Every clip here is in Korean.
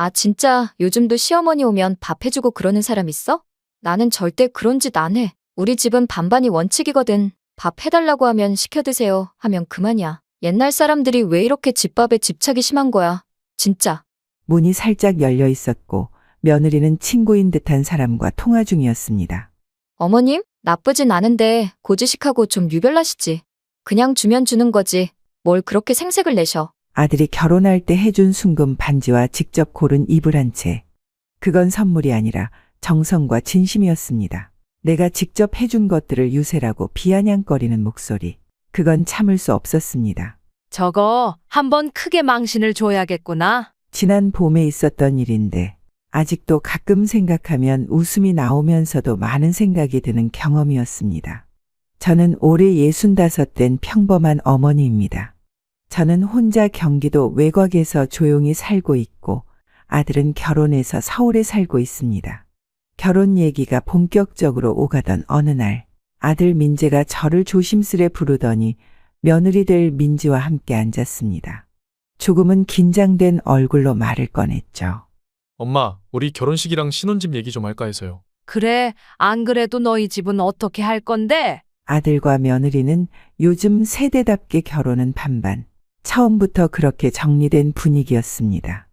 아, 진짜 요즘도 시어머니 오면 밥 해주고 그러는 사람 있어? 나는 절대 그런 짓 안 해. 우리 집은 반반이 원칙이거든. 밥 해달라고 하면 시켜 드세요 하면 그만이야. 옛날 사람들이 왜 이렇게 집밥에 집착이 심한 거야? 진짜. 문이 살짝 열려 있었고 며느리는 친구인 듯한 사람과 통화 중이었습니다. 어머님, 나쁘진 않은데 고지식하고 좀 유별나시지. 그냥 주면 주는 거지. 뭘 그렇게 생색을 내셔. 아들이 결혼할 때 해준 순금 반지와 직접 고른 이불 한 채. 그건 선물이 아니라 정성과 진심이었습니다. 내가 직접 해준 것들을 유세라고 비아냥거리는 목소리. 그건 참을 수 없었습니다. 저거 한번 크게 망신을 줘야겠구나. 지난 봄에 있었던 일인데 아직도 가끔 생각하면 웃음이 나오면서도 많은 생각이 드는 경험이었습니다. 저는 올해 65된 평범한 어머니입니다. 저는 혼자 경기도 외곽에서 조용히 살고 있고 아들은 결혼해서 서울에 살고 있습니다. 결혼 얘기가 본격적으로 오가던 어느 날 아들 민재가 저를 조심스레 부르더니 며느리 될 민지와 함께 앉았습니다. 조금은 긴장된 얼굴로 말을 꺼냈죠. 엄마, 우리 결혼식이랑 신혼집 얘기 좀 할까 해서요. 그래, 안 그래도 너희 집은 어떻게 할 건데? 아들과 며느리는 요즘 세대답게 결혼은 반반. 처음부터 그렇게 정리된 분위기였습니다.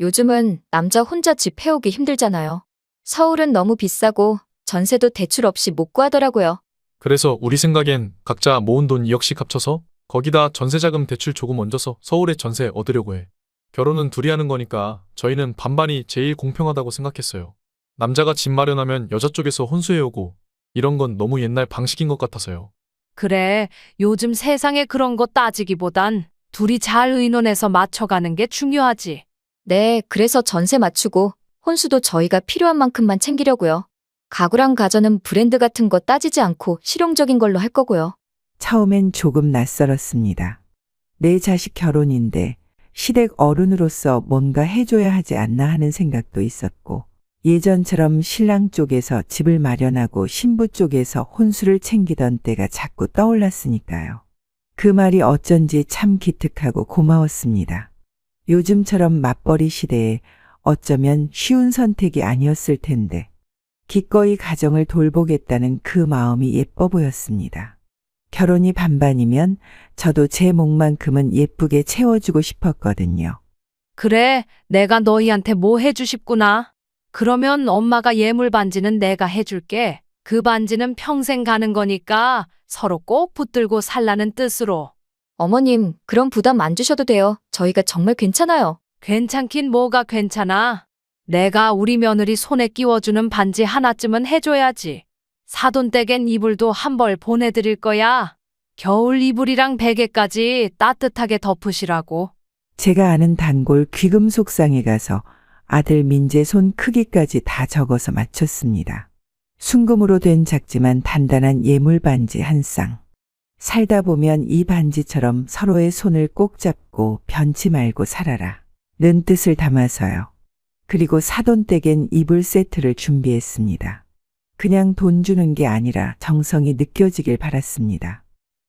요즘은 남자 혼자 집 해오기 힘들잖아요. 서울은 너무 비싸고 전세도 대출 없이 못 구하더라고요. 그래서 우리 생각엔 각자 모은 돈 2억씩 합쳐서 거기다 전세자금 대출 조금 얹어서 서울에 전세 얻으려고 해. 결혼은 둘이 하는 거니까 저희는 반반이 제일 공평하다고 생각했어요. 남자가 집 마련하면 여자 쪽에서 혼수해오고 이런 건 너무 옛날 방식인 것 같아서요. 그래, 요즘 세상에 그런 거 따지기보단 둘이 잘 의논해서 맞춰가는 게 중요하지. 네, 그래서 전세 맞추고 혼수도 저희가 필요한 만큼만 챙기려고요. 가구랑 가전은 브랜드 같은 거 따지지 않고 실용적인 걸로 할 거고요. 처음엔 조금 낯설었습니다. 내 자식 결혼인데 시댁 어른으로서 뭔가 해줘야 하지 않나 하는 생각도 있었고 예전처럼 신랑 쪽에서 집을 마련하고 신부 쪽에서 혼수를 챙기던 때가 자꾸 떠올랐으니까요. 그 말이 어쩐지 참 기특하고 고마웠습니다. 요즘처럼 맞벌이 시대에 어쩌면 쉬운 선택이 아니었을 텐데 기꺼이 가정을 돌보겠다는 그 마음이 예뻐 보였습니다. 결혼이 반반이면 저도 제 몫만큼은 예쁘게 채워주고 싶었거든요. 그래, 내가 너희한테 뭐 해주 싶구나. 그러면 엄마가 예물 반지는 내가 해줄게. 그 반지는 평생 가는 거니까 서로 꼭 붙들고 살라는 뜻으로. 어머님, 그런 부담 안 주셔도 돼요. 저희가 정말 괜찮아요. 괜찮긴 뭐가 괜찮아. 내가 우리 며느리 손에 끼워주는 반지 하나쯤은 해줘야지. 사돈댁엔 이불도 한 벌 보내드릴 거야. 겨울 이불이랑 베개까지 따뜻하게 덮으시라고. 제가 아는 단골 귀금속상에 가서 아들 민재 손 크기까지 다 적어서 맞췄습니다. 순금으로 된 작지만 단단한 예물 반지 한 쌍. 살다 보면 이 반지처럼 서로의 손을 꼭 잡고 변치 말고 살아라. 는 뜻을 담아서요. 그리고 사돈댁엔 이불 세트를 준비했습니다. 그냥 돈 주는 게 아니라 정성이 느껴지길 바랐습니다.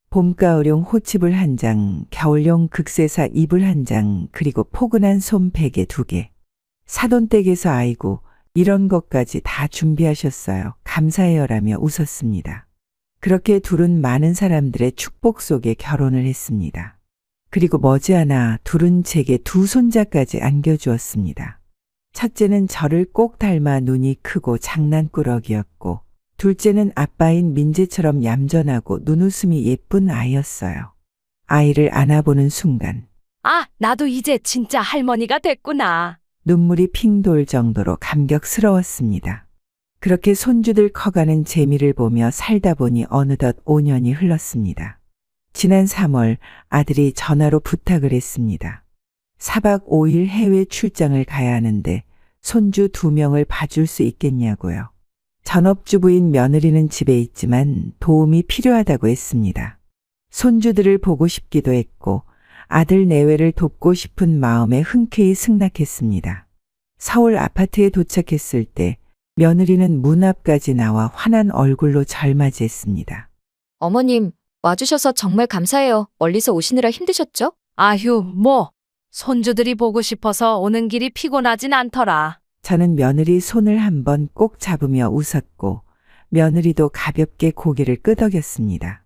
봄가을용 호치불 한 장, 겨울용 극세사 이불 한 장, 그리고 포근한 솜 베개 2개. 사돈댁에서 아이고 이런 것까지 다 준비하셨어요. 감사해요라며 웃었습니다. 그렇게 둘은 많은 사람들의 축복 속에 결혼을 했습니다. 그리고 머지않아 둘은 제게 2 손자까지 안겨주었습니다. 첫째는 저를 꼭 닮아 눈이 크고 장난꾸러기였고 둘째는 아빠인 민재처럼 얌전하고 눈웃음이 예쁜 아이였어요. 아이를 안아보는 순간 아, 나도 이제 진짜 할머니가 됐구나. 눈물이 핑 돌 정도로 감격스러웠습니다. 그렇게 손주들 커가는 재미를 보며 살다 보니 어느덧 5년이 흘렀습니다. 지난 3월 아들이 전화로 부탁을 했습니다. 4박 5일 해외 출장을 가야 하는데 손주 2명을 봐줄 수 있겠냐고요. 전업주부인 며느리는 집에 있지만 도움이 필요하다고 했습니다. 손주들을 보고 싶기도 했고 아들 내외를 돕고 싶은 마음에 흔쾌히 승낙했습니다. 서울 아파트에 도착했을 때 며느리는 문 앞까지 나와 환한 얼굴로 절 맞이했습니다. 어머님, 와주셔서 정말 감사해요. 멀리서 오시느라 힘드셨죠? 아휴, 뭐. 손주들이 보고 싶어서 오는 길이 피곤하진 않더라. 저는 며느리 손을 한번 꼭 잡으며 웃었고 며느리도 가볍게 고개를 끄덕였습니다.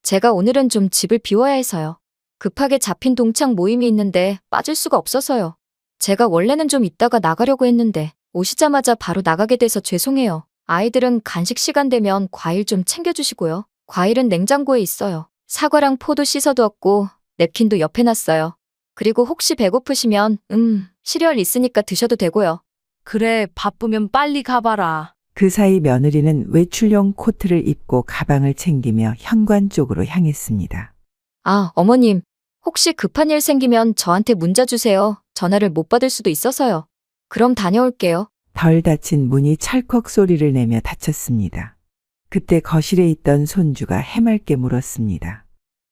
제가 오늘은 좀 집을 비워야 해서요. 급하게 잡힌 동창 모임이 있는데 빠질 수가 없어서요. 제가 원래는 좀 있다가 나가려고 했는데 오시자마자 바로 나가게 돼서 죄송해요. 아이들은 간식 시간 되면 과일 좀 챙겨주시고요. 과일은 냉장고에 있어요. 사과랑 포도 씻어두었고 냅킨도 옆에 놨어요. 그리고 혹시 배고프시면 시리얼 있으니까 드셔도 되고요. 그래, 바쁘면 빨리 가봐라. 그 사이 며느리는 외출용 코트를 입고 가방을 챙기며 현관 쪽으로 향했습니다. 아, 어머님. 혹시 급한 일 생기면 저한테 문자 주세요. 전화를 못 받을 수도 있어서요. 그럼 다녀올게요. 덜 닫힌 문이 찰컥 소리를 내며 닫혔습니다. 그때 거실에 있던 손주가 해맑게 물었습니다.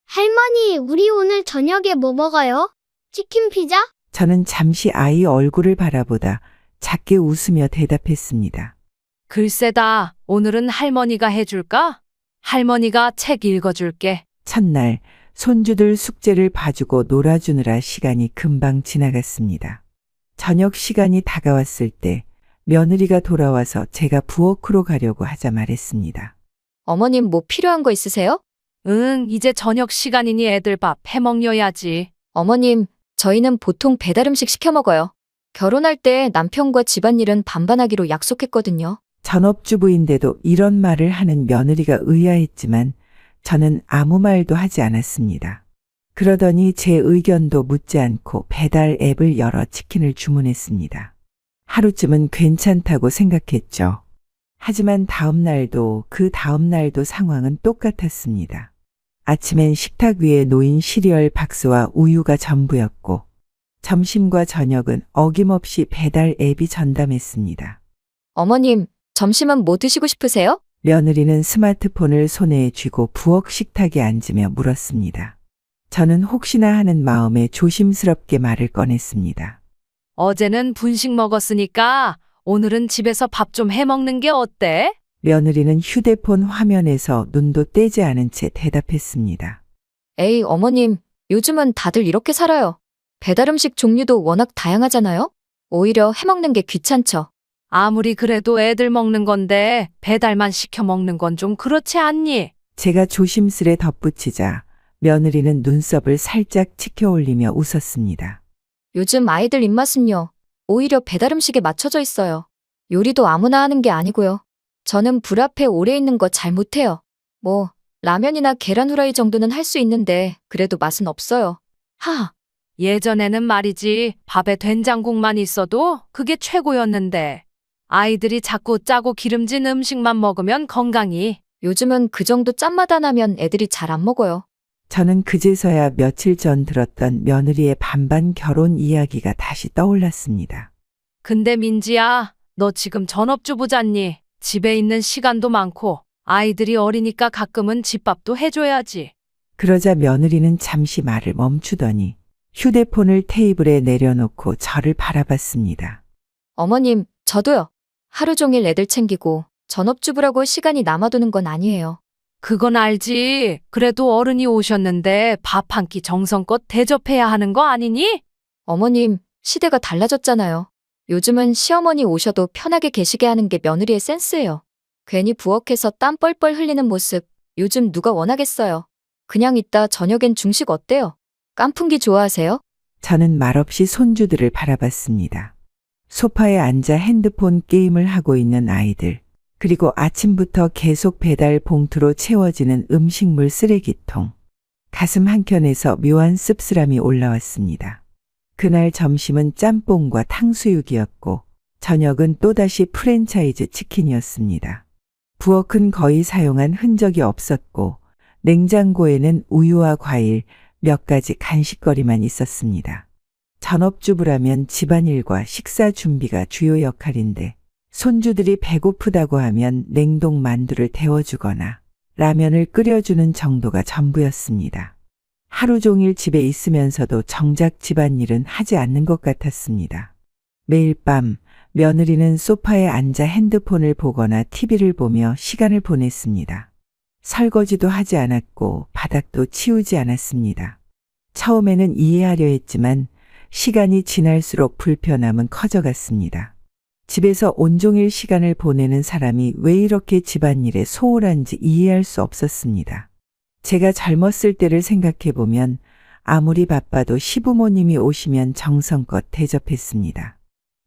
할머니, 우리 오늘 저녁에 뭐 먹어요? 치킨 피자? 저는 잠시 아이 얼굴을 바라보다 작게 웃으며 대답했습니다. 글쎄다, 오늘은 할머니가 해줄까? 할머니가 책 읽어줄게. 첫날 손주들 숙제를 봐주고 놀아주느라 시간이 금방 지나갔습니다. 저녁 시간이 다가왔을 때 며느리가 돌아와서 제가 부엌으로 가려고 하자 말했습니다. 어머님 뭐 필요한 거 있으세요? 응, 이제 저녁 시간이니 애들 밥 해먹여야지. 어머님, 저희는 보통 배달 음식 시켜 먹어요. 결혼할 때 남편과 집안일은 반반하기로 약속했거든요. 전업주부인데도 이런 말을 하는 며느리가 의아했지만 저는 아무 말도 하지 않았습니다. 그러더니 제 의견도 묻지 않고 배달 앱을 열어 치킨을 주문했습니다. 하루쯤은 괜찮다고 생각했죠. 하지만 다음 날도 그 다음 날도 상황은 똑같았습니다. 아침엔 식탁 위에 놓인 시리얼 박스와 우유가 전부였고 점심과 저녁은 어김없이 배달 앱이 전담했습니다. 어머님, 점심은 뭐 드시고 싶으세요? 며느리는 스마트폰을 손에 쥐고 부엌 식탁에 앉으며 물었습니다. 저는 혹시나 하는 마음에 조심스럽게 말을 꺼냈습니다. 어제는 분식 먹었으니까 오늘은 집에서 밥 좀 해먹는 게 어때? 며느리는 휴대폰 화면에서 눈도 떼지 않은 채 대답했습니다. 에이, 어머님, 요즘은 다들 이렇게 살아요. 배달 음식 종류도 워낙 다양하잖아요? 오히려 해먹는 게 귀찮죠. 아무리 그래도 애들 먹는 건데 배달만 시켜 먹는 건 좀 그렇지 않니? 제가 조심스레 덧붙이자 며느리는 눈썹을 살짝 치켜 올리며 웃었습니다. 요즘 아이들 입맛은요, 오히려 배달 음식에 맞춰져 있어요. 요리도 아무나 하는 게 아니고요. 저는 불 앞에 오래 있는 거 잘 못해요. 뭐, 라면이나 계란 후라이 정도는 할 수 있는데, 그래도 맛은 없어요. 하, 예전에는 말이지 밥에 된장국만 있어도 그게 최고였는데 아이들이 자꾸 짜고 기름진 음식만 먹으면 건강이. 요즘은 그 정도 짠맛 안 하면 애들이 잘 안 먹어요. 저는 그제서야 며칠 전 들었던 며느리의 반반 결혼 이야기가 다시 떠올랐습니다. 근데 민지야, 너 지금 전업주부잖니? 집에 있는 시간도 많고 아이들이 어리니까 가끔은 집밥도 해줘야지. 그러자 며느리는 잠시 말을 멈추더니 휴대폰을 테이블에 내려놓고 저를 바라봤습니다. 어머님, 저도요. 하루 종일 애들 챙기고 전업주부라고 시간이 남아도는 건 아니에요. 그건 알지. 그래도 어른이 오셨는데 밥 한 끼 정성껏 대접해야 하는 거 아니니? 어머님, 시대가 달라졌잖아요. 요즘은 시어머니 오셔도 편하게 계시게 하는 게 며느리의 센스예요. 괜히 부엌에서 땀 뻘뻘 흘리는 모습, 요즘 누가 원하겠어요. 그냥 이따 저녁엔 중식 어때요? 깐풍기 좋아하세요? 저는 말없이 손주들을 바라봤습니다. 소파에 앉아 핸드폰 게임을 하고 있는 아이들, 그리고 아침부터 계속 배달 봉투로 채워지는 음식물 쓰레기통. 가슴 한켠에서 묘한 씁쓸함이 올라왔습니다. 그날 점심은 짬뽕과 탕수육이었고 저녁은 또다시 프랜차이즈 치킨이었습니다. 부엌은 거의 사용한 흔적이 없었고 냉장고에는 우유와 과일, 몇 가지 간식거리만 있었습니다. 전업주부라면 집안일과 식사 준비가 주요 역할인데 손주들이 배고프다고 하면 냉동 만두를 데워주거나 라면을 끓여주는 정도가 전부였습니다. 하루 종일 집에 있으면서도 정작 집안일은 하지 않는 것 같았습니다. 매일 밤 며느리는 소파에 앉아 핸드폰을 보거나 TV를 보며 시간을 보냈습니다. 설거지도 하지 않았고 바닥도 치우지 않았습니다. 처음에는 이해하려 했지만 시간이 지날수록 불편함은 커져갔습니다. 집에서 온종일 시간을 보내는 사람이 왜 이렇게 집안일에 소홀한지 이해할 수 없었습니다. 제가 젊었을 때를 생각해보면 아무리 바빠도 시부모님이 오시면 정성껏 대접했습니다.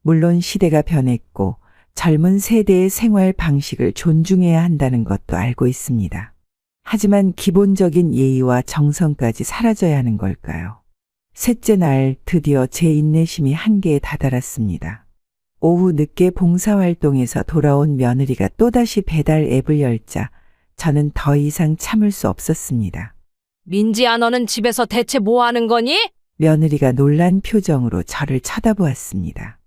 물론 시대가 변했고 젊은 세대의 생활 방식을 존중해야 한다는 것도 알고 있습니다. 하지만 기본적인 예의와 정성까지 사라져야 하는 걸까요? 셋째 날 드디어 제 인내심이 한계에 다다랐습니다. 오후 늦게 봉사활동에서 돌아온 며느리가 또다시 배달 앱을 열자 저는 더 이상 참을 수 없었습니다. 민지야, 너는 집에서 대체 뭐 하는 거니? 며느리가 놀란 표정으로 저를 쳐다보았습니다.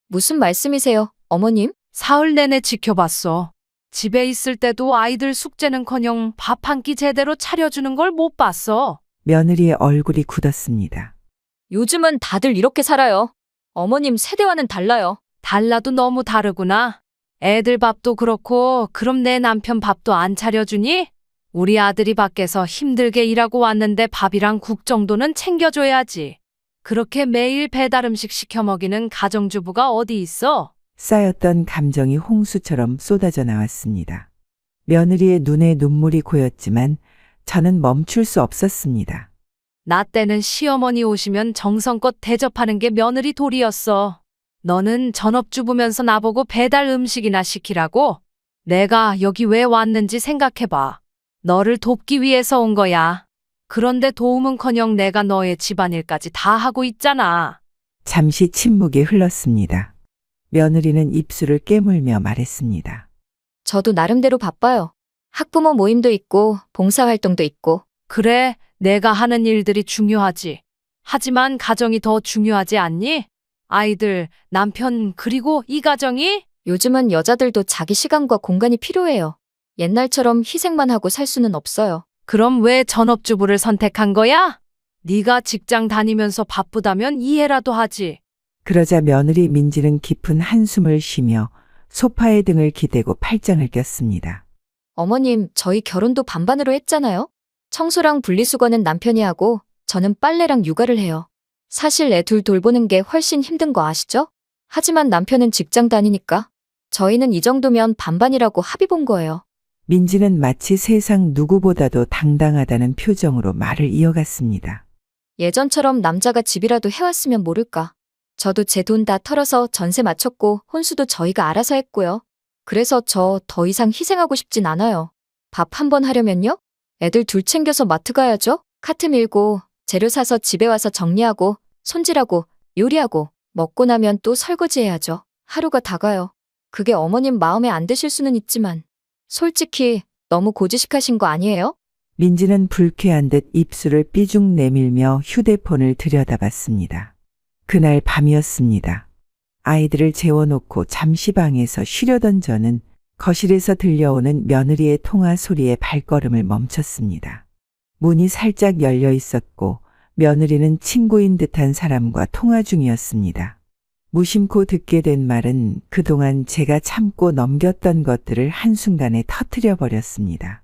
무슨 말씀이세요, 어머님? 사흘 내내 지켜봤어. 집에 있을 때도 아이들 숙제는커녕 밥 한 끼 제대로 차려주는 걸 못 봤어. 며느리의 얼굴이 굳었습니다. 요즘은 다들 이렇게 살아요. 어머님 세대와는 달라요. 달라도 너무 다르구나. 애들 밥도 그렇고 그럼 내 남편 밥도 안 차려주니? 우리 아들이 밖에서 힘들게 일하고 왔는데 밥이랑 국 정도는 챙겨줘야지. 그렇게 매일 배달 음식 시켜 먹이는 가정주부가 어디 있어? 쌓였던 감정이 홍수처럼 쏟아져 나왔습니다. 며느리의 눈에 눈물이 고였지만 저는 멈출 수 없었습니다. 나 때는 시어머니 오시면 정성껏 대접하는 게 며느리 도리였어. 너는 전업주부면서 나보고 배달 음식이나 시키라고? 내가 여기 왜 왔는지 생각해봐. 너를 돕기 위해서 온 거야. 그런데 도움은커녕 내가 너의 집안일까지 다 하고 있잖아. 잠시 침묵이 흘렀습니다. 며느리는 입술을 깨물며 말했습니다. 저도 나름대로 바빠요. 학부모 모임도 있고 봉사활동도 있고. 그래, 내가 하는 일들이 중요하지. 하지만 가정이 더 중요하지 않니? 아이들, 남편, 그리고 이 가정이? 요즘은 여자들도 자기 시간과 공간이 필요해요. 옛날처럼 희생만 하고 살 수는 없어요. 그럼 왜 전업주부를 선택한 거야? 네가 직장 다니면서 바쁘다면 이해라도 하지. 그러자 며느리 민지는 깊은 한숨을 쉬며 소파에 등을 기대고 팔짱을 꼈습니다. 어머님, 저희 결혼도 반반으로 했잖아요. 청소랑 분리수거는 남편이 하고 저는 빨래랑 육아를 해요. 사실 애 둘 돌보는 게 훨씬 힘든 거 아시죠? 하지만 남편은 직장 다니니까 저희는 이 정도면 반반이라고 합의 본 거예요. 민지는 마치 세상 누구보다도 당당하다는 표정으로 말을 이어갔습니다. 예전처럼 남자가 집이라도 해왔으면 모를까. 저도 제 돈 다 털어서 전세 맞췄고 혼수도 저희가 알아서 했고요. 그래서 저 더 이상 희생하고 싶진 않아요. 밥 한 번 하려면요? 애들 둘 챙겨서 마트 가야죠? 카트 밀고 재료 사서 집에 와서 정리하고 손질하고 요리하고 먹고 나면 또 설거지해야죠. 하루가 다 가요. 그게 어머님 마음에 안 드실 수는 있지만 솔직히 너무 고지식하신 거 아니에요? 민지는 불쾌한 듯 입술을 삐죽 내밀며 휴대폰을 들여다봤습니다. 그날 밤이었습니다. 아이들을 재워놓고 잠시 방에서 쉬려던 저는 거실에서 들려오는 며느리의 통화 소리에 발걸음을 멈췄습니다. 문이 살짝 열려 있었고 며느리는 친구인 듯한 사람과 통화 중이었습니다. 무심코 듣게 된 말은 그동안 제가 참고 넘겼던 것들을 한순간에 터뜨려 버렸습니다.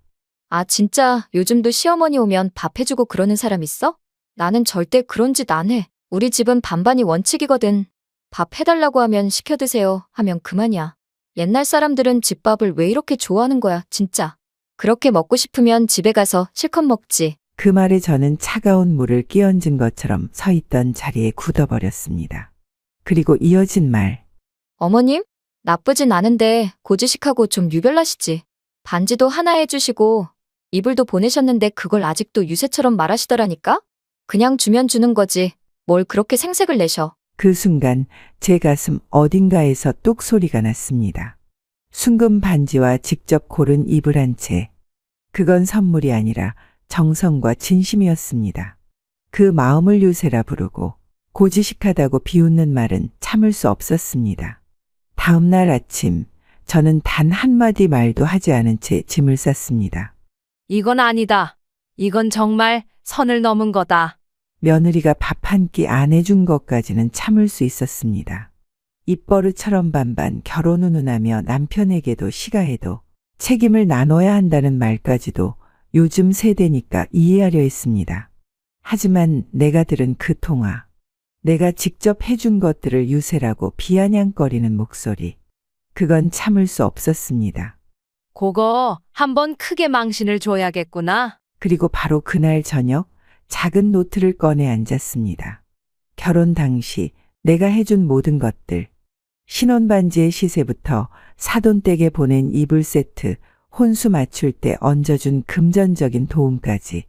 아, 진짜 요즘도 시어머니 오면 밥 해주고 그러는 사람 있어? 나는 절대 그런 짓 안 해. 우리 집은 반반이 원칙이거든. 밥 해달라고 하면 시켜 드세요 하면 그만이야. 옛날 사람들은 집밥을 왜 이렇게 좋아하는 거야, 진짜. 그렇게 먹고 싶으면 집에 가서 실컷 먹지. 그 말에 저는 차가운 물을 끼얹은 것처럼 서 있던 자리에 굳어버렸습니다. 그리고 이어진 말. 어머님? 나쁘진 않은데 고지식하고 좀 유별나시지. 반지도 하나 해주시고 이불도 보내셨는데 그걸 아직도 유세처럼 말하시더라니까? 그냥 주면 주는 거지. 뭘 그렇게 생색을 내셔. 그 순간 제 가슴 어딘가에서 뚝 소리가 났습니다. 순금 반지와 직접 고른 이불 한 채. 그건 선물이 아니라 정성과 진심이었습니다. 그 마음을 유세라 부르고 고지식하다고 비웃는 말은 참을 수 없었습니다. 다음 날 아침 저는 단 한마디 말도 하지 않은 채 짐을 쌌습니다. 이건 아니다. 이건 정말 선을 넘은 거다. 며느리가 밥 한 끼 안 해준 것까지는 참을 수 있었습니다. 입버릇처럼 반반 결혼 운운하며 남편에게도 시가해도 책임을 나눠야 한다는 말까지도 요즘 세대니까 이해하려 했습니다. 하지만 내가 들은 그 통화, 내가 직접 해준 것들을 유세라고 비아냥거리는 목소리. 그건 참을 수 없었습니다. 그거 한번 크게 망신을 줘야겠구나. 그리고 바로 그날 저녁 작은 노트를 꺼내 앉았습니다. 결혼 당시 내가 해준 모든 것들. 신혼반지의 시세부터 사돈댁에 보낸 이불 세트, 혼수 맞출 때 얹어준 금전적인 도움까지.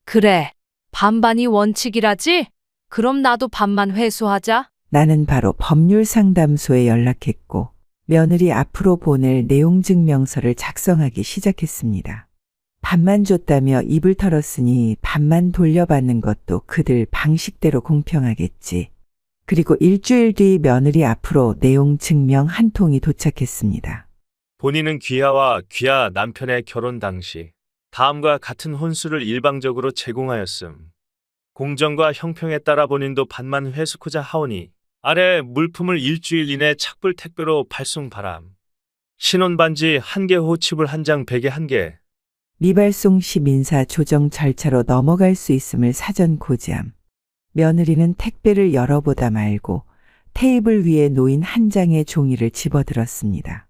그래, 반반이 원칙이라지? 그럼 나도 반만 회수하자. 나는 바로 법률상담소에 연락했고 며느리 앞으로 보낼 내용증명서를 작성하기 시작했습니다. 반만 줬다며 입을 털었으니 반만 돌려받는 것도 그들 방식대로 공평하겠지. 그리고 일주일 뒤 며느리 앞으로 내용 증명 한 통이 도착했습니다. 본인은 귀하와 귀하 남편의 결혼 당시 다음과 같은 혼수를 일방적으로 제공하였음. 공정과 형평에 따라 본인도 반만 회수코자 하오니 아래 물품을 일주일 이내 착불 택배로 발송 바람. 신혼반지 1개, 호치불 1장, 베개 1개. 미발송 시 민사 조정 절차로 넘어갈 수 있음을 사전 고지함. 며느리는 택배를 열어보다 말고 테이블 위에 놓인 한 장의 종이를 집어들었습니다.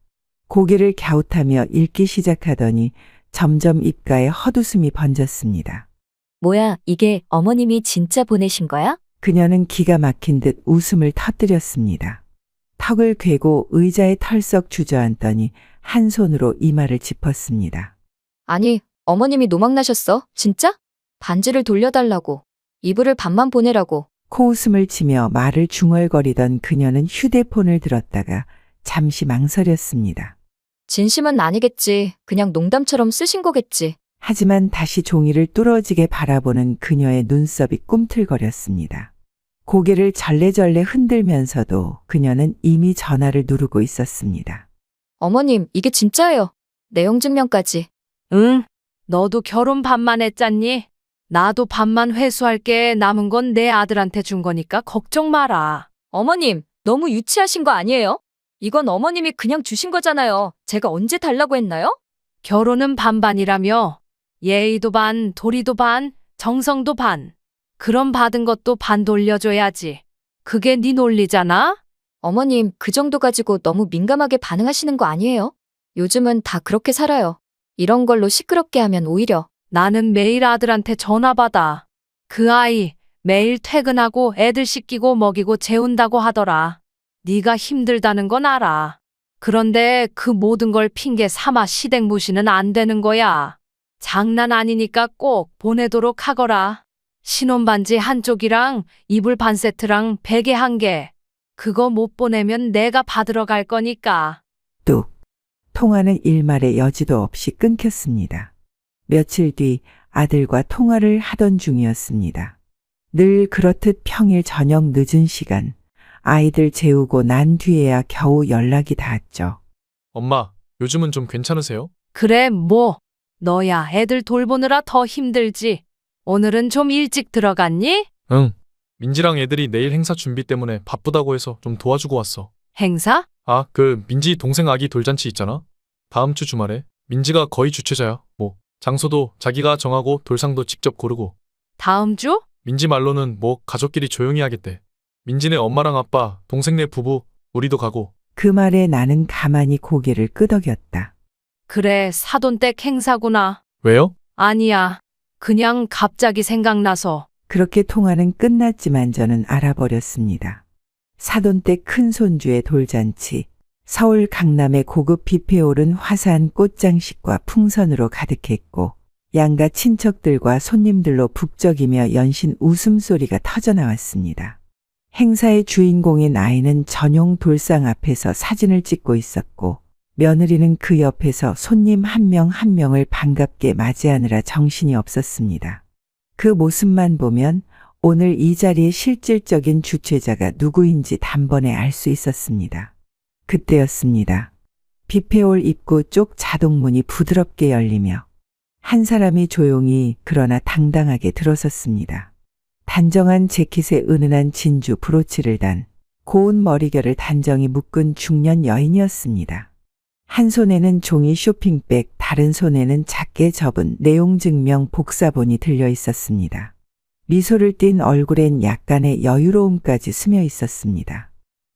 고개를 갸웃하며 읽기 시작하더니 점점 입가에 헛웃음이 번졌습니다. 뭐야, 이게 어머님이 진짜 보내신 거야? 그녀는 기가 막힌 듯 웃음을 터뜨렸습니다. 턱을 괴고 의자에 털썩 주저앉더니 한 손으로 이마를 짚었습니다. 아니, 어머님이 노망나셨어? 진짜? 반지를 돌려달라고. 이불을 반만 보내라고. 코웃음을 치며 말을 중얼거리던 그녀는 휴대폰을 들었다가 잠시 망설였습니다. 진심은 아니겠지. 그냥 농담처럼 쓰신 거겠지. 하지만 다시 종이를 뚫어지게 바라보는 그녀의 눈썹이 꿈틀거렸습니다. 고개를 절레절레 흔들면서도 그녀는 이미 전화를 누르고 있었습니다. 어머님, 이게 진짜예요. 내용 증명까지. 응, 너도 결혼 반만 했잖니? 나도 반만 회수할게. 남은 건 내 아들한테 준 거니까 걱정 마라. 어머님, 너무 유치하신 거 아니에요? 이건 어머님이 그냥 주신 거잖아요. 제가 언제 달라고 했나요? 결혼은 반반이라며. 예의도 반, 도리도 반, 정성도 반. 그럼 받은 것도 반 돌려줘야지. 그게 네 논리잖아? 어머님, 그 정도 가지고 너무 민감하게 반응하시는 거 아니에요? 요즘은 다 그렇게 살아요. 이런 걸로 시끄럽게 하면 오히려. 나는 매일 아들한테 전화 받아. 그 아이 매일 퇴근하고 애들 씻기고 먹이고 재운다고 하더라. 네가 힘들다는 건 알아. 그런데 그 모든 걸 핑계 삼아 시댁 무시는 안 되는 거야. 장난 아니니까 꼭 보내도록 하거라. 신혼반지 한쪽이랑 이불 반 세트랑 베개 1개. 그거 못 보내면 내가 받으러 갈 거니까. 뚝. 통화는 일말의 여지도 없이 끊겼습니다. 며칠 뒤 아들과 통화를 하던 중이었습니다. 늘 그렇듯 평일 저녁 늦은 시간, 아이들 재우고 난 뒤에야 겨우 연락이 닿았죠. 엄마, 요즘은 좀 괜찮으세요? 그래 뭐. 너야 애들 돌보느라 더 힘들지. 오늘은 좀 일찍 들어갔니? 응. 민지랑 애들이 내일 행사 준비 때문에 바쁘다고 해서 좀 도와주고 왔어. 행사? 아, 그 민지 동생 아기 돌잔치 있잖아. 다음 주 주말에. 민지가 거의 주최자야. 뭐 장소도 자기가 정하고 돌상도 직접 고르고. 다음 주? 민지 말로는 뭐 가족끼리 조용히 하겠대. 민지네 엄마랑 아빠, 동생네 부부, 우리도 가고. 그 말에 나는 가만히 고개를 끄덕였다. 그래, 사돈댁 행사구나. 왜요? 아니야. 그냥 갑자기 생각나서. 그렇게 통화는 끝났지만 저는 알아버렸습니다. 사돈댁 큰손주의 돌잔치, 서울 강남의 고급 뷔페 오른 화사한 꽃장식과 풍선으로 가득했고 양가 친척들과 손님들로 북적이며 연신 웃음소리가 터져나왔습니다. 행사의 주인공인 아이는 전용 돌상 앞에서 사진을 찍고 있었고 며느리는 그 옆에서 손님 한 명 한 명을 반갑게 맞이하느라 정신이 없었습니다. 그 모습만 보면 오늘 이 자리의 실질적인 주최자가 누구인지 단번에 알 수 있었습니다. 그때였습니다. 뷔페홀 입구 쪽 자동문이 부드럽게 열리며 한 사람이 조용히 그러나 당당하게 들어섰습니다. 단정한 재킷에 은은한 진주 브로치를 단 고운 머리결을 단정히 묶은 중년 여인이었습니다. 한 손에는 종이 쇼핑백, 다른 손에는 작게 접은 내용증명 복사본이 들려 있었습니다. 미소를 띤 얼굴엔 약간의 여유로움까지 스며 있었습니다.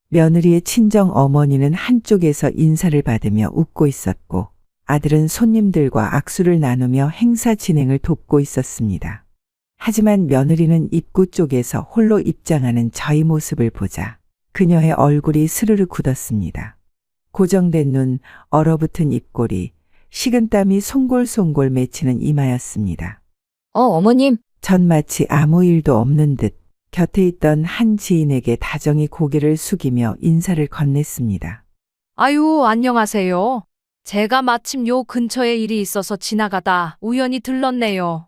며느리의 친정 어머니는 한쪽에서 인사를 받으며 웃고 있었고 아들은 손님들과 악수를 나누며 행사 진행을 돕고 있었습니다. 하지만 며느리는 입구 쪽에서 홀로 입장하는 저희 모습을 보자 그녀의 얼굴이 스르르 굳었습니다. 고정된 눈, 얼어붙은 입꼬리, 식은땀이 송골송골 맺히는 이마였습니다. 어머님, 전 마치 아무 일도 없는 듯 곁에 있던 한 지인에게 다정히 고개를 숙이며 인사를 건넸습니다. 아유, 안녕하세요. 제가 마침 요 근처에 일이 있어서 지나가다 우연히 들렀네요.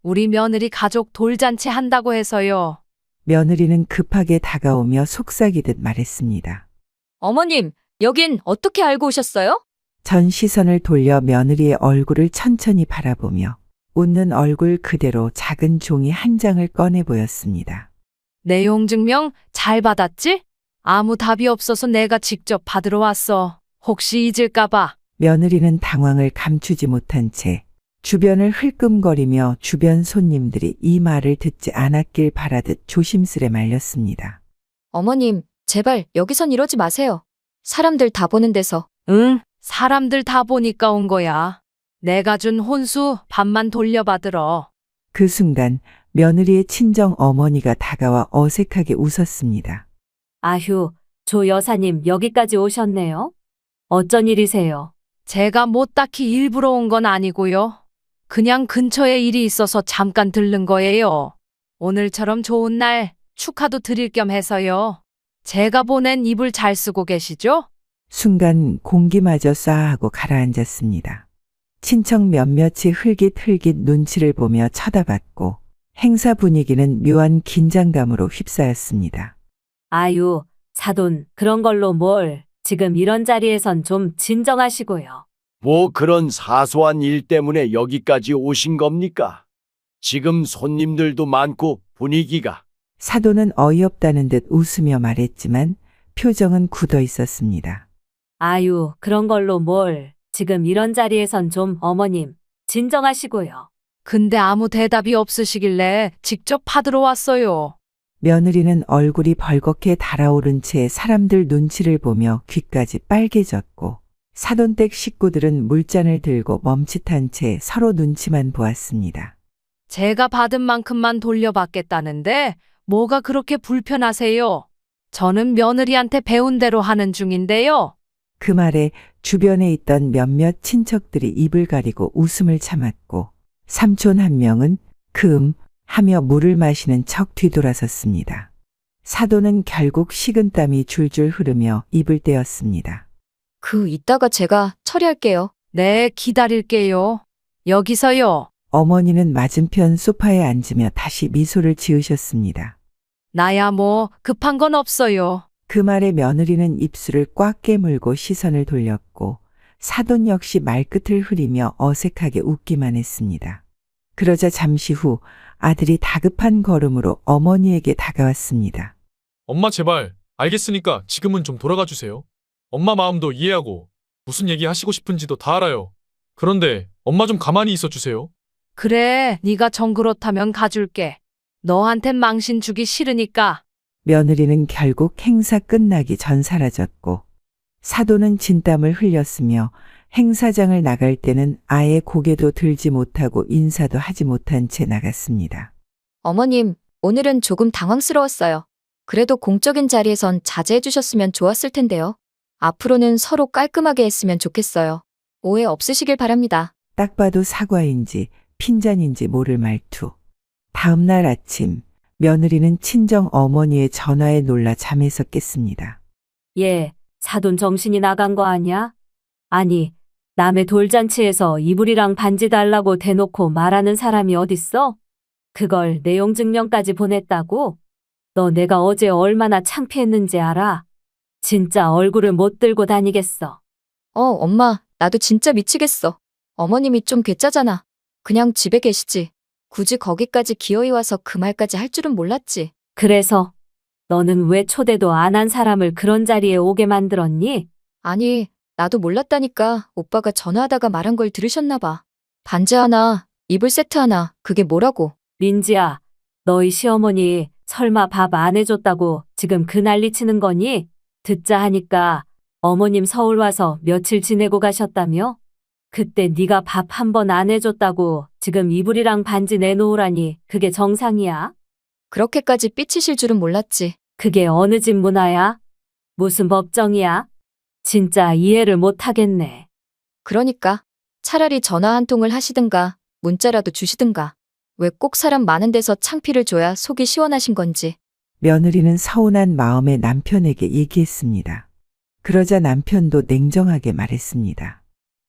우리 며느리 가족 돌잔치 한다고 해서요. 며느리는 급하게 다가오며 속삭이듯 말했습니다. 어머님, 여긴 어떻게 알고 오셨어요? 전 시선을 돌려 며느리의 얼굴을 천천히 바라보며 웃는 얼굴 그대로 작은 종이 한 장을 꺼내 보였습니다. 내용 증명 잘 받았지? 아무 답이 없어서 내가 직접 받으러 왔어. 혹시 잊을까봐. 며느리는 당황을 감추지 못한 채 주변을 흘끔거리며 주변 손님들이 이 말을 듣지 않았길 바라듯 조심스레 말렸습니다. 어머님, 제발 여기선 이러지 마세요. 사람들 다 보는 데서. 응, 사람들 다 보니까 온 거야. 내가 준 혼수 반만 돌려받으러. 그 순간 며느리의 친정 어머니가 다가와 어색하게 웃었습니다. 아휴, 조 여사님 여기까지 오셨네요. 어쩐 일이세요? 제가 뭐 딱히 일부러 온 건 아니고요. 그냥 근처에 일이 있어서 잠깐 들른 거예요. 오늘처럼 좋은 날 축하도 드릴 겸 해서요. 제가 보낸 이불 잘 쓰고 계시죠? 순간 공기마저 싸하고 가라앉았습니다. 친척 몇몇이 흘깃흘깃 눈치를 보며 쳐다봤고 행사 분위기는 묘한 긴장감으로 휩싸였습니다. 아유, 사돈 그런 걸로 뭘. 지금 이런 자리에선 좀 진정하시고요. 뭐 그런 사소한 일 때문에 여기까지 오신 겁니까? 지금 손님들도 많고 분위기가. 사돈은 어이없다는 듯 웃으며 말했지만 표정은 굳어 있었습니다. 아유, 그런 걸로 뭘. 지금 이런 자리에선 좀 어머님 진정하시고요. 근데 아무 대답이 없으시길래 직접 받으러 왔어요. 며느리는 얼굴이 벌겋게 달아오른 채 사람들 눈치를 보며 귀까지 빨개졌고 사돈댁 식구들은 물잔을 들고 멈칫한 채 서로 눈치만 보았습니다. 제가 받은 만큼만 돌려받겠다는데 뭐가 그렇게 불편하세요? 저는 며느리한테 배운 대로 하는 중인데요. 그 말에 주변에 있던 몇몇 친척들이 입을 가리고 웃음을 참았고 삼촌 한 명은 하며 물을 마시는 척 뒤돌아섰습니다. 사돈은 결국 식은땀이 줄줄 흐르며 입을 떼었습니다. 이따가 제가 처리할게요. 네, 기다릴게요. 여기서요. 어머니는 맞은편 소파에 앉으며 다시 미소를 지으셨습니다. 나야 뭐 급한 건 없어요. 그 말에 며느리는 입술을 꽉 깨물고 시선을 돌렸고 사돈 역시 말끝을 흐리며 어색하게 웃기만 했습니다. 그러자 잠시 후 아들이 다급한 걸음으로 어머니에게 다가왔습니다. 엄마 제발, 알겠으니까 지금은 좀 돌아가 주세요. 엄마 마음도 이해하고 무슨 얘기 하시고 싶은지도 다 알아요. 그런데 엄마 좀 가만히 있어 주세요. 그래, 네가 정 그렇다면 가줄게. 너한텐 망신 주기 싫으니까. 며느리는 결국 행사 끝나기 전 사라졌고 사돈은 진땀을 흘렸으며 행사장을 나갈 때는 아예 고개도 들지 못하고 인사도 하지 못한 채 나갔습니다. 어머님, 오늘은 조금 당황스러웠어요. 그래도 공적인 자리에선 자제해 주셨으면 좋았을 텐데요. 앞으로는 서로 깔끔하게 했으면 좋겠어요. 오해 없으시길 바랍니다. 딱 봐도 사과인지 핀잔인지 모를 말투. 다음 날 아침 며느리는 친정 어머니의 전화에 놀라 잠에서 깼습니다. 예, 사돈 정신이 나간 거 아니야? 아니, 남의 돌잔치에서 이불이랑 반지 달라고 대놓고 말하는 사람이 어딨어? 그걸 내용 증명까지 보냈다고? 너 내가 어제 얼마나 창피했는지 알아? 진짜 얼굴을 못 들고 다니겠어. 엄마, 나도 진짜 미치겠어. 어머님이 좀 괴짜잖아. 그냥 집에 계시지. 굳이 거기까지 기어이 와서 그 말까지 할 줄은 몰랐지. 그래서 너는 왜 초대도 안 한 사람을 그런 자리에 오게 만들었니? 아니, 나도 몰랐다니까 오빠가 전화하다가 말한 걸 들으셨나 봐. 반지 하나, 이불 세트 하나, 그게 뭐라고. 민지야, 너희 시어머니 설마 밥 안 해줬다고 지금 그 난리 치는 거니? 듣자 하니까 어머님 서울 와서 며칠 지내고 가셨다며? 그때 네가 밥 한 번 안 해줬다고 지금 이불이랑 반지 내놓으라니 그게 정상이야? 그렇게까지 삐치실 줄은 몰랐지. 그게 어느 집 문화야? 무슨 법정이야? 진짜 이해를 못 하겠네. 그러니까 차라리 전화 한 통을 하시든가 문자라도 주시든가. 왜 꼭 사람 많은 데서 창피를 줘야 속이 시원하신 건지. 며느리는 서운한 마음에 남편에게 얘기했습니다. 그러자 남편도 냉정하게 말했습니다.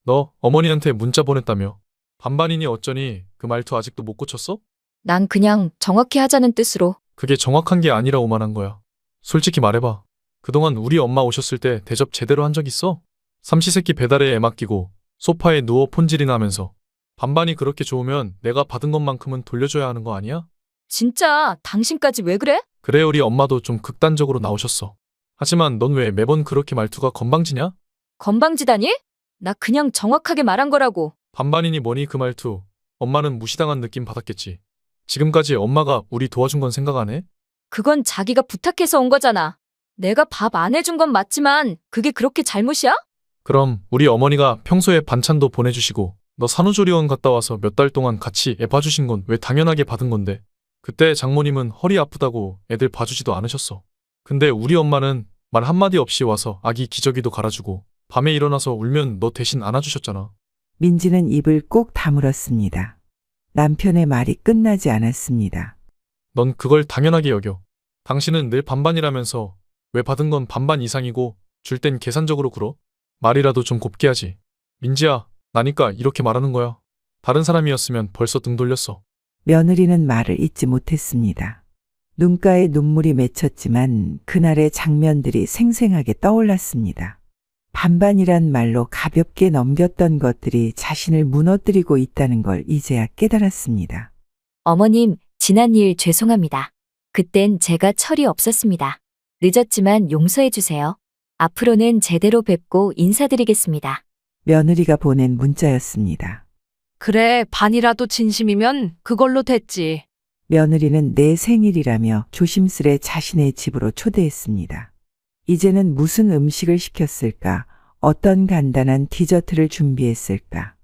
너 어머니한테 문자 보냈다며. 반반이니 어쩌니 그 말투 아직도 못 고쳤어? 난 그냥 정확히 하자는 뜻으로. 그게 정확한 게 아니라 오만한 거야. 솔직히 말해봐. 그동안 우리 엄마 오셨을 때 대접 제대로 한 적 있어? 삼시세끼 배달에 애 맡기고 소파에 누워 폰질이나 하면서. 반반이 그렇게 좋으면 내가 받은 것만큼은 돌려줘야 하는 거 아니야? 진짜 당신까지 왜 그래? 그래 우리 엄마도 좀 극단적으로 나오셨어. 하지만 넌 왜 매번 그렇게 말투가 건방지냐? 건방지다니? 나 그냥 정확하게 말한 거라고. 반반이니 뭐니 그 말투. 엄마는 무시당한 느낌 받았겠지. 지금까지 엄마가 우리 도와준 건 생각 안 해? 그건 자기가 부탁해서 온 거잖아. 내가 밥 안 해준 건 맞지만 그게 그렇게 잘못이야? 그럼 우리 어머니가 평소에 반찬도 보내주시고 너 산후조리원 갔다 와서 몇 달 동안 같이 애 봐주신 건 왜 당연하게 받은 건데. 그때 장모님은 허리 아프다고 애들 봐주지도 않으셨어. 근데 우리 엄마는 말 한마디 없이 와서 아기 기저귀도 갈아주고 밤에 일어나서 울면 너 대신 안아주셨잖아. 민지는 입을 꼭 다물었습니다. 남편의 말이 끝나지 않았습니다. 넌 그걸 당연하게 여겨. 당신은 늘 반반이라면서 왜 받은 건 반반 이상이고 줄 땐 계산적으로 굴어? 말이라도 좀 곱게 하지. 민지야, 나니까 이렇게 말하는 거야. 다른 사람이었으면 벌써 등 돌렸어. 며느리는 말을 잇지 못했습니다. 눈가에 눈물이 맺혔지만 그날의 장면들이 생생하게 떠올랐습니다. 반반이란 말로 가볍게 넘겼던 것들이 자신을 무너뜨리고 있다는 걸 이제야 깨달았습니다. 어머님, 지난 일 죄송합니다. 그땐 제가 철이 없었습니다. 늦었지만 용서해 주세요. 앞으로는 제대로 뵙고 인사드리겠습니다. 며느리가 보낸 문자였습니다. 그래, 반이라도 진심이면 그걸로 됐지. 며느리는 내 생일이라며 조심스레 자신의 집으로 초대했습니다. 이제는 무슨 음식을 시켰을까? 어떤 간단한 디저트를 준비했을까?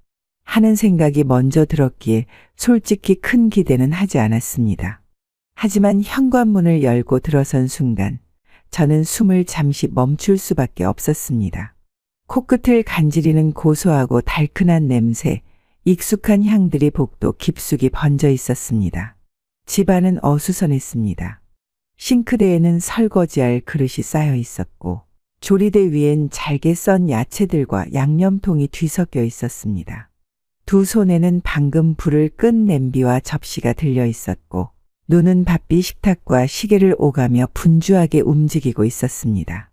하는 생각이 먼저 들었기에 솔직히 큰 기대는 하지 않았습니다. 하지만 현관문을 열고 들어선 순간 저는 숨을 잠시 멈출 수밖에 없었습니다. 코끝을 간지리는 고소하고 달큰한 냄새, 익숙한 향들이 복도 깊숙이 번져 있었습니다. 집안은 어수선했습니다. 싱크대에는 설거지할 그릇이 쌓여 있었고 조리대 위엔 잘게 썬 야채들과 양념통이 뒤섞여 있었습니다. 두 손에는 방금 불을 끈 냄비와 접시가 들려 있었고 눈은 바삐 식탁과 시계를 오가며 분주하게 움직이고 있었습니다.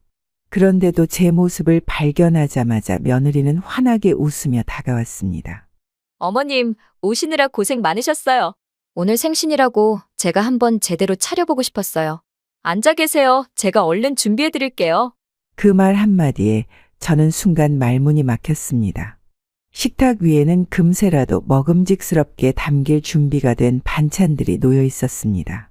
그런데도 제 모습을 발견하자마자 며느리는 환하게 웃으며 다가왔습니다. 어머님, 오시느라 고생 많으셨어요. 오늘 생신이라고 제가 한번 제대로 차려보고 싶었어요. 앉아 계세요. 제가 얼른 준비해 드릴게요. 그 말 한마디에 저는 순간 말문이 막혔습니다. 식탁 위에는 금세라도 먹음직스럽게 담길 준비가 된 반찬들이 놓여 있었습니다.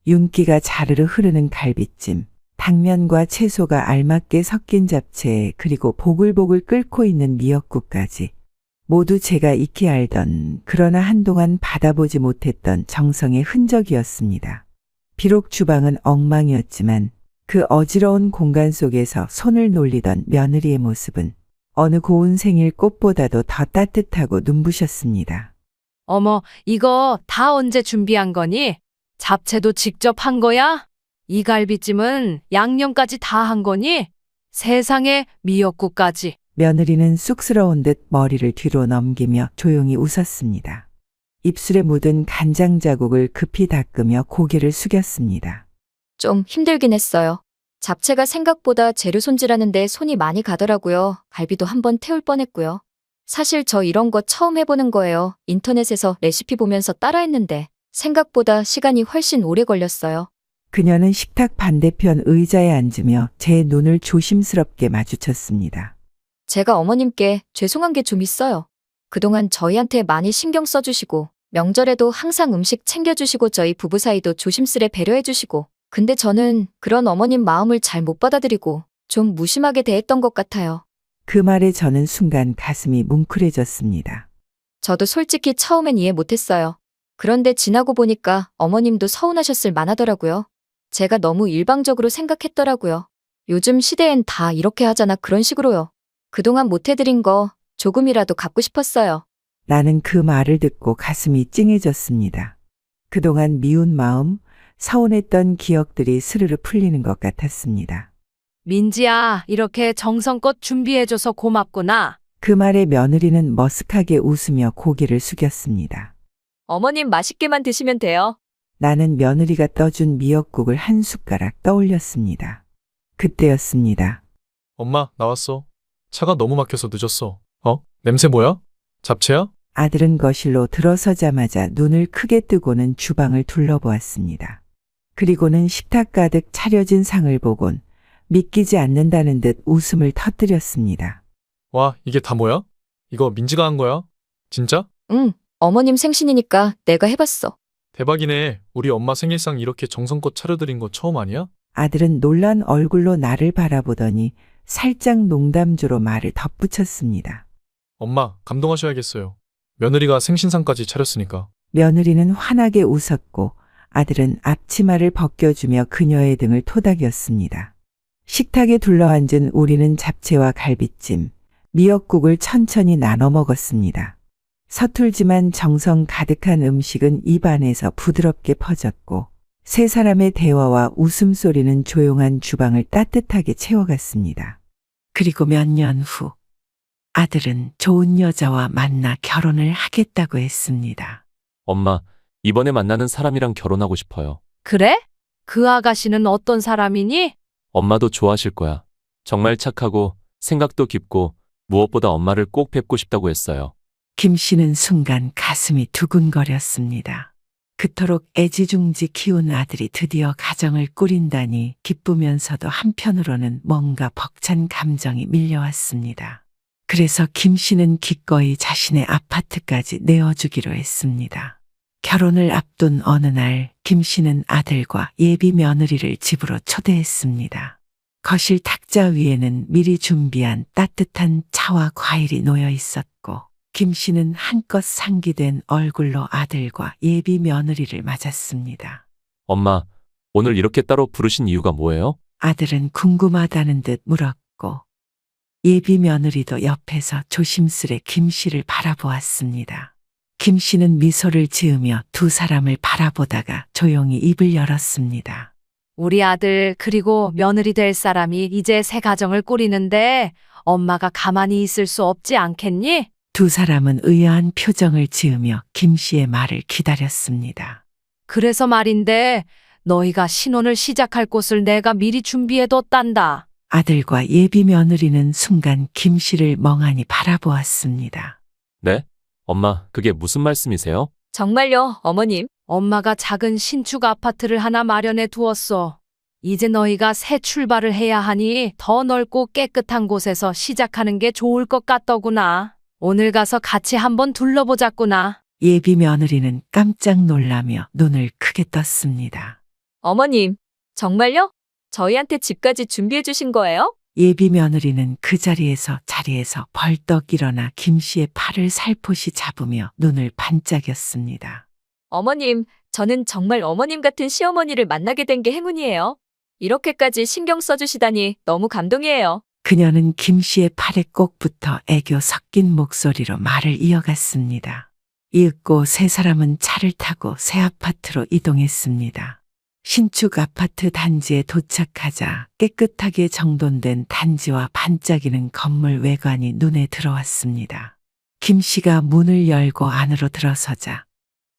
윤기가 자르르 흐르는 갈비찜, 당면과 채소가 알맞게 섞인 잡채, 그리고 보글보글 끓고 있는 미역국까지. 모두 제가 익히 알던 그러나 한동안 받아보지 못했던 정성의 흔적이었습니다. 비록 주방은 엉망이었지만 그 어지러운 공간 속에서 손을 놀리던 며느리의 모습은 어느 고운 생일 꽃보다도 더 따뜻하고 눈부셨습니다. 어머, 이거 다 언제 준비한 거니? 잡채도 직접 한 거야? 이 갈비찜은 양념까지 다 한 거니? 세상에, 미역국까지. 며느리는 쑥스러운 듯 머리를 뒤로 넘기며 조용히 웃었습니다. 입술에 묻은 간장 자국을 급히 닦으며 고개를 숙였습니다. 좀 힘들긴 했어요. 잡채가 생각보다 재료 손질하는데 손이 많이 가더라고요. 갈비도 한번 태울 뻔했고요. 사실 저 이런 거 처음 해보는 거예요. 인터넷에서 레시피 보면서 따라했는데 생각보다 시간이 훨씬 오래 걸렸어요. 그녀는 식탁 반대편 의자에 앉으며 제 눈을 조심스럽게 마주쳤습니다. 제가 어머님께 죄송한 게 좀 있어요. 그동안 저희한테 많이 신경 써주시고 명절에도 항상 음식 챙겨주시고 저희 부부 사이도 조심스레 배려해주시고. 근데 저는 그런 어머님 마음을 잘 못 받아들이고 좀 무심하게 대했던 것 같아요. 그 말에 저는 순간 가슴이 뭉클해졌습니다. 저도 솔직히 처음엔 이해 못했어요. 그런데 지나고 보니까 어머님도 서운하셨을 만하더라고요. 제가 너무 일방적으로 생각했더라고요. 요즘 시대엔 다 이렇게 하잖아 그런 식으로요. 그동안 못해드린 거 조금이라도 갚고 싶었어요. 나는 그 말을 듣고 가슴이 찡해졌습니다. 그동안 미운 마음, 서운했던 기억들이 스르르 풀리는 것 같았습니다. 민지야, 이렇게 정성껏 준비해줘서 고맙구나. 그 말에 며느리는 머쓱하게 웃으며 고개를 숙였습니다. 어머님 맛있게만 드시면 돼요. 나는 며느리가 떠준 미역국을 한 숟가락 떠올렸습니다. 그때였습니다. 엄마, 나왔어. 차가 너무 막혀서 늦었어. 냄새 뭐야? 잡채야? 아들은 거실로 들어서자마자 눈을 크게 뜨고는 주방을 둘러보았습니다. 그리고는 식탁 가득 차려진 상을 보곤 믿기지 않는다는 듯 웃음을 터뜨렸습니다. 와, 이게 다 뭐야? 이거 민지가 한 거야? 진짜? 응, 어머님 생신이니까 내가 해봤어. 대박이네. 우리 엄마 생일상 이렇게 정성껏 차려드린 거 처음 아니야? 아들은 놀란 얼굴로 나를 바라보더니 살짝 농담조로 말을 덧붙였습니다. 엄마, 감동하셔야겠어요. 며느리가 생신상까지 차렸으니까. 며느리는 환하게 웃었고 아들은 앞치마를 벗겨주며 그녀의 등을 토닥였습니다. 식탁에 둘러앉은 우리는 잡채와 갈비찜, 미역국을 천천히 나눠 먹었습니다. 서툴지만 정성 가득한 음식은 입안에서 부드럽게 퍼졌고 세 사람의 대화와 웃음소리는 조용한 주방을 따뜻하게 채워갔습니다. 그리고 몇 년 후 아들은 좋은 여자와 만나 결혼을 하겠다고 했습니다. 엄마, 이번에 만나는 사람이랑 결혼하고 싶어요. 그래? 그 아가씨는 어떤 사람이니? 엄마도 좋아하실 거야. 정말 착하고 생각도 깊고 무엇보다 엄마를 꼭 뵙고 싶다고 했어요. 김 씨는 순간 가슴이 두근거렸습니다. 그토록 애지중지 키운 아들이 드디어 가정을 꾸린다니 기쁘면서도 한편으로는 뭔가 벅찬 감정이 밀려왔습니다. 그래서 김 씨는 기꺼이 자신의 아파트까지 내어주기로 했습니다. 결혼을 앞둔 어느 날 김 씨는 아들과 예비 며느리를 집으로 초대했습니다. 거실 탁자 위에는 미리 준비한 따뜻한 차와 과일이 놓여 있었고 김 씨는 한껏 상기된 얼굴로 아들과 예비 며느리를 맞았습니다. 엄마, 오늘 이렇게 따로 부르신 이유가 뭐예요? 아들은 궁금하다는 듯 물었고 예비 며느리도 옆에서 조심스레 김 씨를 바라보았습니다. 김 씨는 미소를 지으며 두 사람을 바라보다가 조용히 입을 열었습니다. 우리 아들 그리고 며느리 될 사람이 이제 새 가정을 꾸리는데 엄마가 가만히 있을 수 없지 않겠니? 두 사람은 의아한 표정을 지으며 김 씨의 말을 기다렸습니다. 그래서 말인데 너희가 신혼을 시작할 곳을 내가 미리 준비해뒀단다. 아들과 예비 며느리는 순간 김 씨를 멍하니 바라보았습니다. 네? 엄마, 그게 무슨 말씀이세요? 정말요, 어머님. 엄마가 작은 신축 아파트를 하나 마련해 두었어. 이제 너희가 새 출발을 해야 하니 더 넓고 깨끗한 곳에서 시작하는 게 좋을 것 같더구나. 오늘 가서 같이 한번 둘러보자꾸나. 예비 며느리는 깜짝 놀라며 눈을 크게 떴습니다. 어머님, 정말요? 저희한테 집까지 준비해 주신 거예요? 예비 며느리는 그 자리에서 벌떡 일어나 김 씨의 팔을 살포시 잡으며 눈을 반짝였습니다. 어머님, 저는 정말 어머님 같은 시어머니를 만나게 된 게 행운이에요. 이렇게까지 신경 써주시다니 너무 감동이에요. 그녀는 김 씨의 팔에 꼭 붙어 애교 섞인 목소리로 말을 이어갔습니다. 이윽고 세 사람은 차를 타고 새 아파트로 이동했습니다. 신축 아파트 단지에 도착하자 깨끗하게 정돈된 단지와 반짝이는 건물 외관이 눈에 들어왔습니다. 김 씨가 문을 열고 안으로 들어서자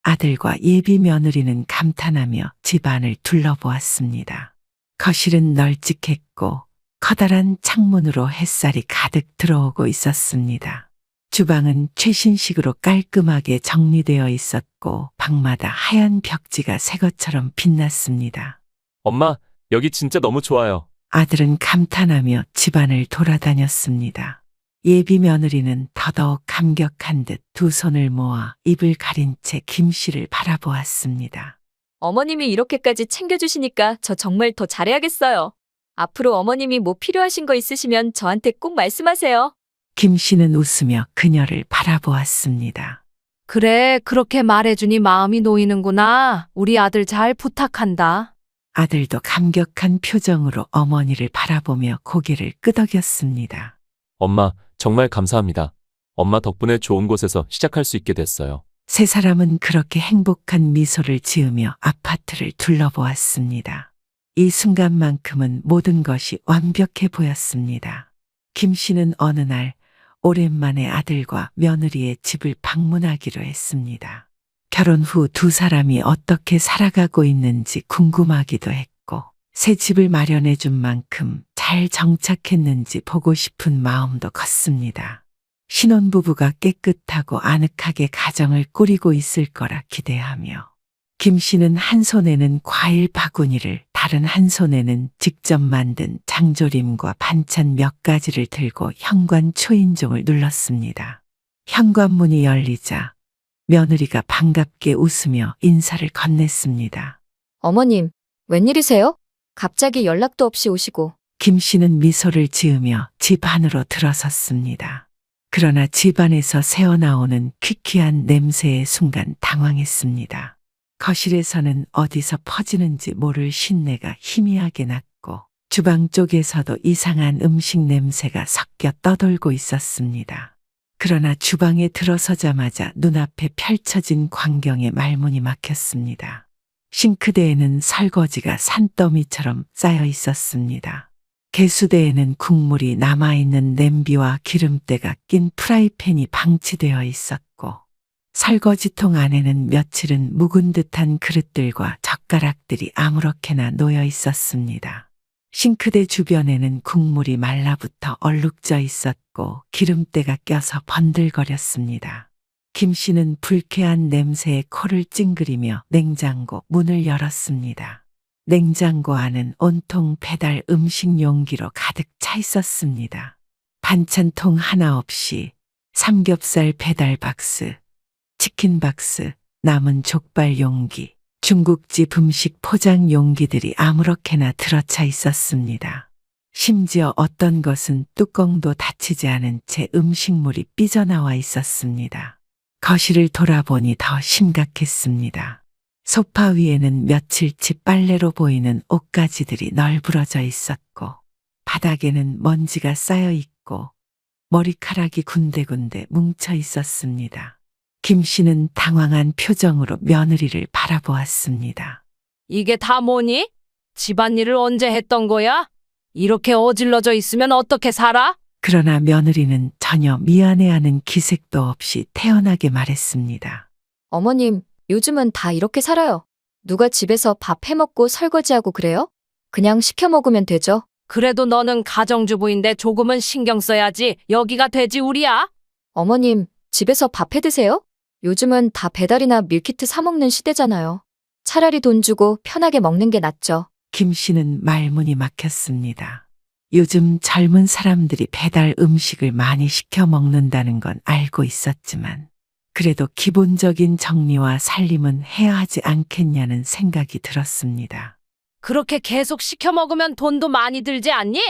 아들과 예비 며느리는 감탄하며 집안을 둘러보았습니다. 거실은 널찍했고 커다란 창문으로 햇살이 가득 들어오고 있었습니다. 주방은 최신식으로 깔끔하게 정리되어 있었고 방마다 하얀 벽지가 새 것처럼 빛났습니다. 엄마, 여기 진짜 너무 좋아요. 아들은 감탄하며 집안을 돌아다녔습니다. 예비 며느리는 더더욱 감격한 듯 두 손을 모아 입을 가린 채 김 씨를 바라보았습니다. 어머님이 이렇게까지 챙겨주시니까 저 정말 더 잘해야겠어요. 앞으로 어머님이 뭐 필요하신 거 있으시면 저한테 꼭 말씀하세요. 김 씨는 웃으며 그녀를 바라보았습니다. 그래, 그렇게 말해주니 마음이 놓이는구나. 우리 아들 잘 부탁한다. 아들도 감격한 표정으로 어머니를 바라보며 고개를 끄덕였습니다. 엄마, 정말 감사합니다. 엄마 덕분에 좋은 곳에서 시작할 수 있게 됐어요. 세 사람은 그렇게 행복한 미소를 지으며 아파트를 둘러보았습니다. 이 순간만큼은 모든 것이 완벽해 보였습니다. 김 씨는 어느 날 오랜만에 아들과 며느리의 집을 방문하기로 했습니다. 결혼 후 두 사람이 어떻게 살아가고 있는지 궁금하기도 했고, 새 집을 마련해 준 만큼 잘 정착했는지 보고 싶은 마음도 컸습니다. 신혼부부가 깨끗하고 아늑하게 가정을 꾸리고 있을 거라 기대하며, 김 씨는 한 손에는 과일 바구니를, 다른 한 손에는 직접 만든 장조림과 반찬 몇 가지를 들고 현관 초인종을 눌렀습니다. 현관문이 열리자 며느리가 반갑게 웃으며 인사를 건넸습니다. 어머님, 웬일이세요? 갑자기 연락도 없이 오시고. 김 씨는 미소를 지으며 집 안으로 들어섰습니다. 그러나 집 안에서 새어나오는 퀴퀴한 냄새의 순간 당황했습니다. 거실에서는 어디서 퍼지는지 모를 신내가 희미하게 났고, 주방 쪽에서도 이상한 음식 냄새가 섞여 떠돌고 있었습니다. 그러나 주방에 들어서자마자 눈앞에 펼쳐진 광경에 말문이 막혔습니다. 싱크대에는 설거지가 산더미처럼 쌓여 있었습니다. 개수대에는 국물이 남아있는 냄비와 기름때가 낀 프라이팬이 방치되어 있었고, 설거지통 안에는 며칠은 묵은 듯한 그릇들과 젓가락들이 아무렇게나 놓여 있었습니다. 싱크대 주변에는 국물이 말라붙어 얼룩져 있었고 기름때가 껴서 번들거렸습니다. 김 씨는 불쾌한 냄새에 코를 찡그리며 냉장고 문을 열었습니다. 냉장고 안은 온통 배달 음식 용기로 가득 차 있었습니다. 반찬통 하나 없이 삼겹살 배달 박스, 치킨 박스, 남은 족발 용기, 중국집 음식 포장 용기들이 아무렇게나 들어차 있었습니다. 심지어 어떤 것은 뚜껑도 닫히지 않은 채 음식물이 삐져나와 있었습니다. 거실을 돌아보니 더 심각했습니다. 소파 위에는 며칠치 빨래로 보이는 옷가지들이 널브러져 있었고, 바닥에는 먼지가 쌓여 있고, 머리카락이 군데군데 뭉쳐 있었습니다. 김 씨는 당황한 표정으로 며느리를 바라보았습니다. 이게 다 뭐니? 집안일을 언제 했던 거야? 이렇게 어질러져 있으면 어떻게 살아? 그러나 며느리는 전혀 미안해하는 기색도 없이 태연하게 말했습니다. 어머님, 요즘은 다 이렇게 살아요. 누가 집에서 밥 해먹고 설거지하고 그래요? 그냥 시켜 먹으면 되죠. 그래도 너는 가정주부인데 조금은 신경 써야지. 여기가 돼지우리야? 어머님, 집에서 밥 해 드세요? 요즘은 다 배달이나 밀키트 사 먹는 시대잖아요. 차라리 돈 주고 편하게 먹는 게 낫죠. 김 씨는 말문이 막혔습니다. 요즘 젊은 사람들이 배달 음식을 많이 시켜 먹는다는 건 알고 있었지만, 그래도 기본적인 정리와 살림은 해야 하지 않겠냐는 생각이 들었습니다. 그렇게 계속 시켜 먹으면 돈도 많이 들지 않니?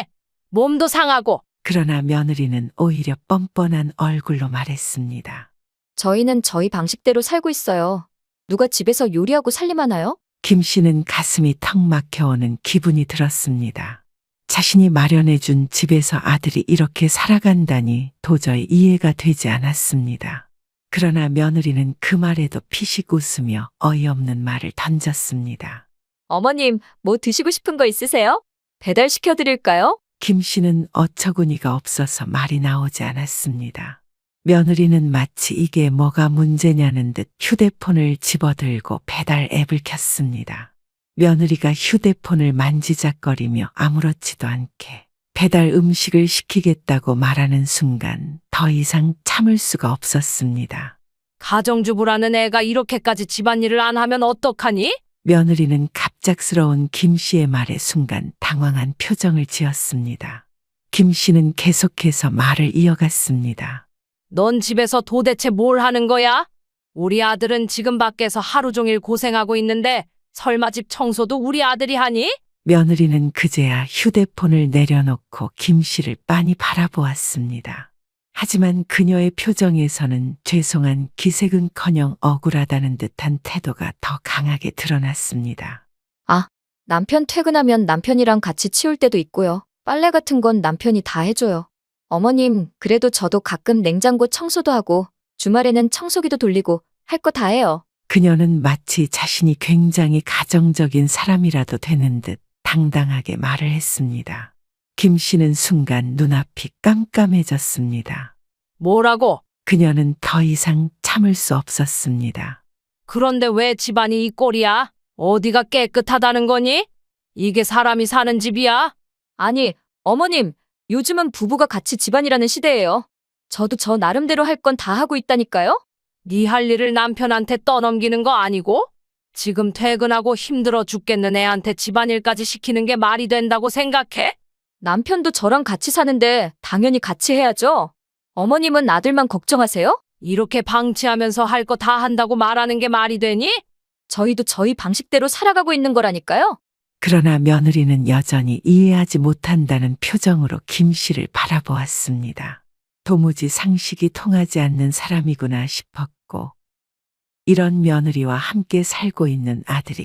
몸도 상하고. 그러나 며느리는 오히려 뻔뻔한 얼굴로 말했습니다. 저희는 저희 방식대로 살고 있어요. 누가 집에서 요리하고 살림하나요? 김 씨는 가슴이 턱 막혀오는 기분이 들었습니다. 자신이 마련해준 집에서 아들이 이렇게 살아간다니 도저히 이해가 되지 않았습니다. 그러나 며느리는 그 말에도 피식 웃으며 어이없는 말을 던졌습니다. 어머님, 뭐 드시고 싶은 거 있으세요? 배달 시켜드릴까요? 김 씨는 어처구니가 없어서 말이 나오지 않았습니다. 며느리는 마치 이게 뭐가 문제냐는 듯 휴대폰을 집어들고 배달 앱을 켰습니다. 며느리가 휴대폰을 만지작거리며 아무렇지도 않게 배달 음식을 시키겠다고 말하는 순간 더 이상 참을 수가 없었습니다. 가정주부라는 애가 이렇게까지 집안일을 안 하면 어떡하니? 며느리는 갑작스러운 김 씨의 말에 순간 당황한 표정을 지었습니다. 김 씨는 계속해서 말을 이어갔습니다. 넌 집에서 도대체 뭘 하는 거야? 우리 아들은 지금 밖에서 하루 종일 고생하고 있는데 설마 집 청소도 우리 아들이 하니? 며느리는 그제야 휴대폰을 내려놓고 김 씨를 빤히 바라보았습니다. 하지만 그녀의 표정에서는 죄송한 기색은커녕 억울하다는 듯한 태도가 더 강하게 드러났습니다. 남편 퇴근하면 남편이랑 같이 치울 때도 있고요. 빨래 같은 건 남편이 다 해줘요. 어머님, 그래도 저도 가끔 냉장고 청소도 하고 주말에는 청소기도 돌리고 할 거 다 해요. 그녀는 마치 자신이 굉장히 가정적인 사람이라도 되는 듯 당당하게 말을 했습니다. 김 씨는 순간 눈앞이 깜깜해졌습니다. 뭐라고? 그녀는 더 이상 참을 수 없었습니다. 그런데 왜 집안이 이 꼴이야? 어디가 깨끗하다는 거니? 이게 사람이 사는 집이야? 아니, 어머님, 요즘은 부부가 같이 집안이라는 시대예요. 저도 저 나름대로 할 건 다 하고 있다니까요? 네 할 일을 남편한테 떠넘기는 거 아니고? 지금 퇴근하고 힘들어 죽겠는 애한테 집안일까지 시키는 게 말이 된다고 생각해? 남편도 저랑 같이 사는데 당연히 같이 해야죠. 어머님은 아들만 걱정하세요? 이렇게 방치하면서 할 거 다 한다고 말하는 게 말이 되니? 저희도 저희 방식대로 살아가고 있는 거라니까요. 그러나 며느리는 여전히 이해하지 못한다는 표정으로 김 씨를 바라보았습니다. 도무지 상식이 통하지 않는 사람이구나 싶었고, 이런 며느리와 함께 살고 있는 아들이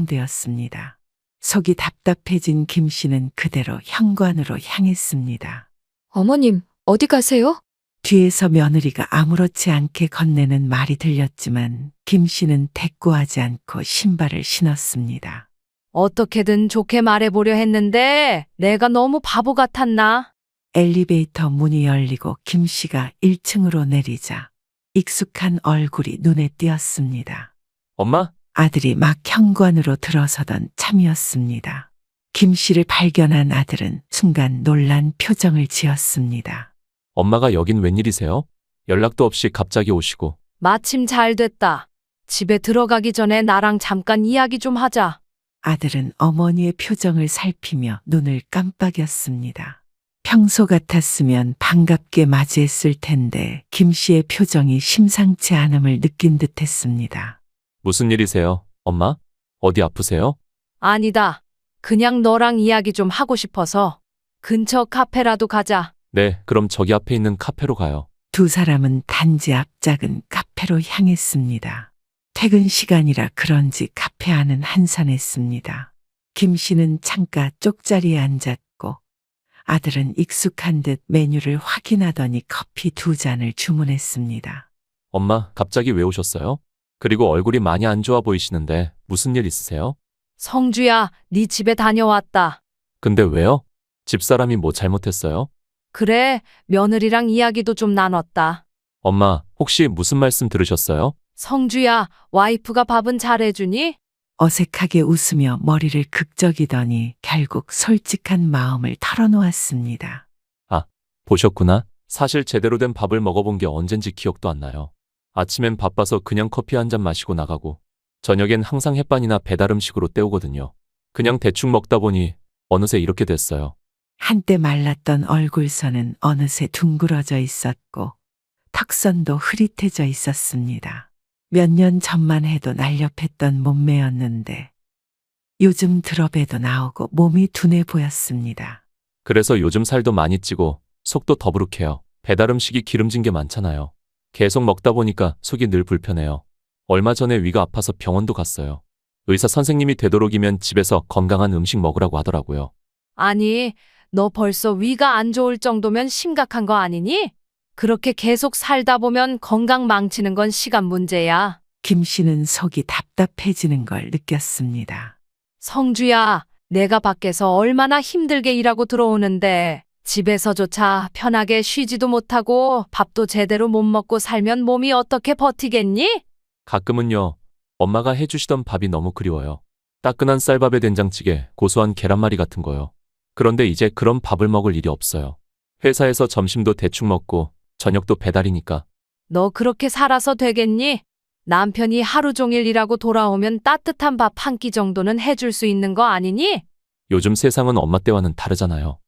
걱정되었습니다. 속이 답답해진 김 씨는 그대로 현관으로 향했습니다. 어머님, 어디 가세요? 뒤에서 며느리가 아무렇지 않게 건네는 말이 들렸지만 김 씨는 대꾸하지 않고 신발을 신었습니다. 어떻게든 좋게 말해보려 했는데 내가 너무 바보 같았나? 엘리베이터 문이 열리고 김 씨가 1층으로 내리자 익숙한 얼굴이 눈에 띄었습니다. 엄마? 아들이 막 현관으로 들어서던 참이었습니다. 김 씨를 발견한 아들은 순간 놀란 표정을 지었습니다. 엄마가 여긴 웬일이세요? 연락도 없이 갑자기 오시고. 마침 잘 됐다. 집에 들어가기 전에 나랑 잠깐 이야기 좀 하자. 아들은 어머니의 표정을 살피며 눈을 깜빡였습니다. 평소 같았으면 반갑게 맞이했을 텐데 김 씨의 표정이 심상치 않음을 느낀 듯했습니다. 무슨 일이세요, 엄마? 어디 아프세요? 아니다. 그냥 너랑 이야기 좀 하고 싶어서. 근처 카페라도 가자. 네, 그럼 저기 앞에 있는 카페로 가요. 두 사람은 단지 앞 작은 카페로 향했습니다. 퇴근 시간이라 그런지 카페 안은 한산했습니다. 김 씨는 창가 쪽자리에 앉았고 아들은 익숙한 듯 메뉴를 확인하더니 커피 2잔을 주문했습니다. 엄마, 갑자기 왜 오셨어요? 그리고 얼굴이 많이 안 좋아 보이시는데 무슨 일 있으세요? 성주야, 네 집에 다녀왔다. 근데 왜요? 집사람이 뭐 잘못했어요? 그래, 며느리랑 이야기도 좀 나눴다. 엄마, 혹시 무슨 말씀 들으셨어요? 성주야, 와이프가 밥은 잘해주니? 어색하게 웃으며 머리를 극적이더니 결국 솔직한 마음을 털어놓았습니다. 보셨구나. 사실 제대로 된 밥을 먹어본 게 언젠지 기억도 안 나요. 아침엔 바빠서 그냥 커피 한 잔 마시고 나가고 저녁엔 항상 햇반이나 배달 음식으로 때우거든요. 그냥 대충 먹다 보니 어느새 이렇게 됐어요. 한때 말랐던 얼굴선은 어느새 둥그러져 있었고 턱선도 흐릿해져 있었습니다. 몇 년 전만 해도 날렵했던 몸매였는데 요즘 들어배도 나오고 몸이 둔해 보였습니다. 그래서 요즘 살도 많이 찌고 속도 더부룩해요. 배달 음식이 기름진 게 많잖아요. 계속 먹다 보니까 속이 늘 불편해요. 얼마 전에 위가 아파서 병원도 갔어요. 의사 선생님이 되도록이면 집에서 건강한 음식 먹으라고 하더라고요. 아니, 너 벌써 위가 안 좋을 정도면 심각한 거 아니니? 그렇게 계속 살다 보면 건강 망치는 건 시간 문제야. 김 씨는 속이 답답해지는 걸 느꼈습니다. 성주야, 내가 밖에서 얼마나 힘들게 일하고 들어오는데 집에서조차 편하게 쉬지도 못하고 밥도 제대로 못 먹고 살면 몸이 어떻게 버티겠니? 가끔은요, 엄마가 해주시던 밥이 너무 그리워요. 따끈한 쌀밥에 된장찌개, 고소한 계란말이 같은 거요. 그런데 이제 그런 밥을 먹을 일이 없어요. 회사에서 점심도 대충 먹고 저녁도 배달이니까. 너 그렇게 살아서 되겠니? 남편이 하루 종일 일하고 돌아오면 따뜻한 밥 한 끼 정도는 해줄 수 있는 거 아니니? 요즘 세상은 엄마 때와는 다르잖아요.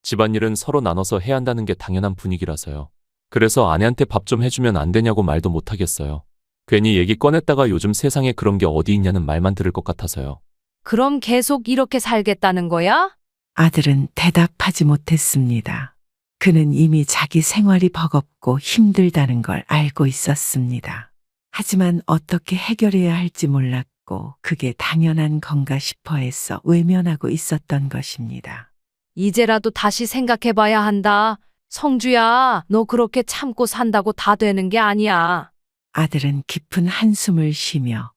집안일은 서로 나눠서 해야 한다는 게 당연한 분위기라서요. 그래서 아내한테 밥 좀 해주면 안 되냐고 말도 못 하겠어요. 괜히 얘기 꺼냈다가 요즘 세상에 그런 게 어디 있냐는 말만 들을 것 같아서요. 그럼 계속 이렇게 살겠다는 거야? 아들은 대답하지 못했습니다. 그는 이미 자기 생활이 버겁고 힘들다는 걸 알고 있었습니다. 하지만 어떻게 해결해야 할지 몰랐고 그게 당연한 건가 싶어 해서 외면하고 있었던 것입니다. 이제라도 다시 생각해봐야 한다. 성주야, 너 그렇게 참고 산다고 다 되는 게 아니야. 아들은 깊은 한숨을 쉬며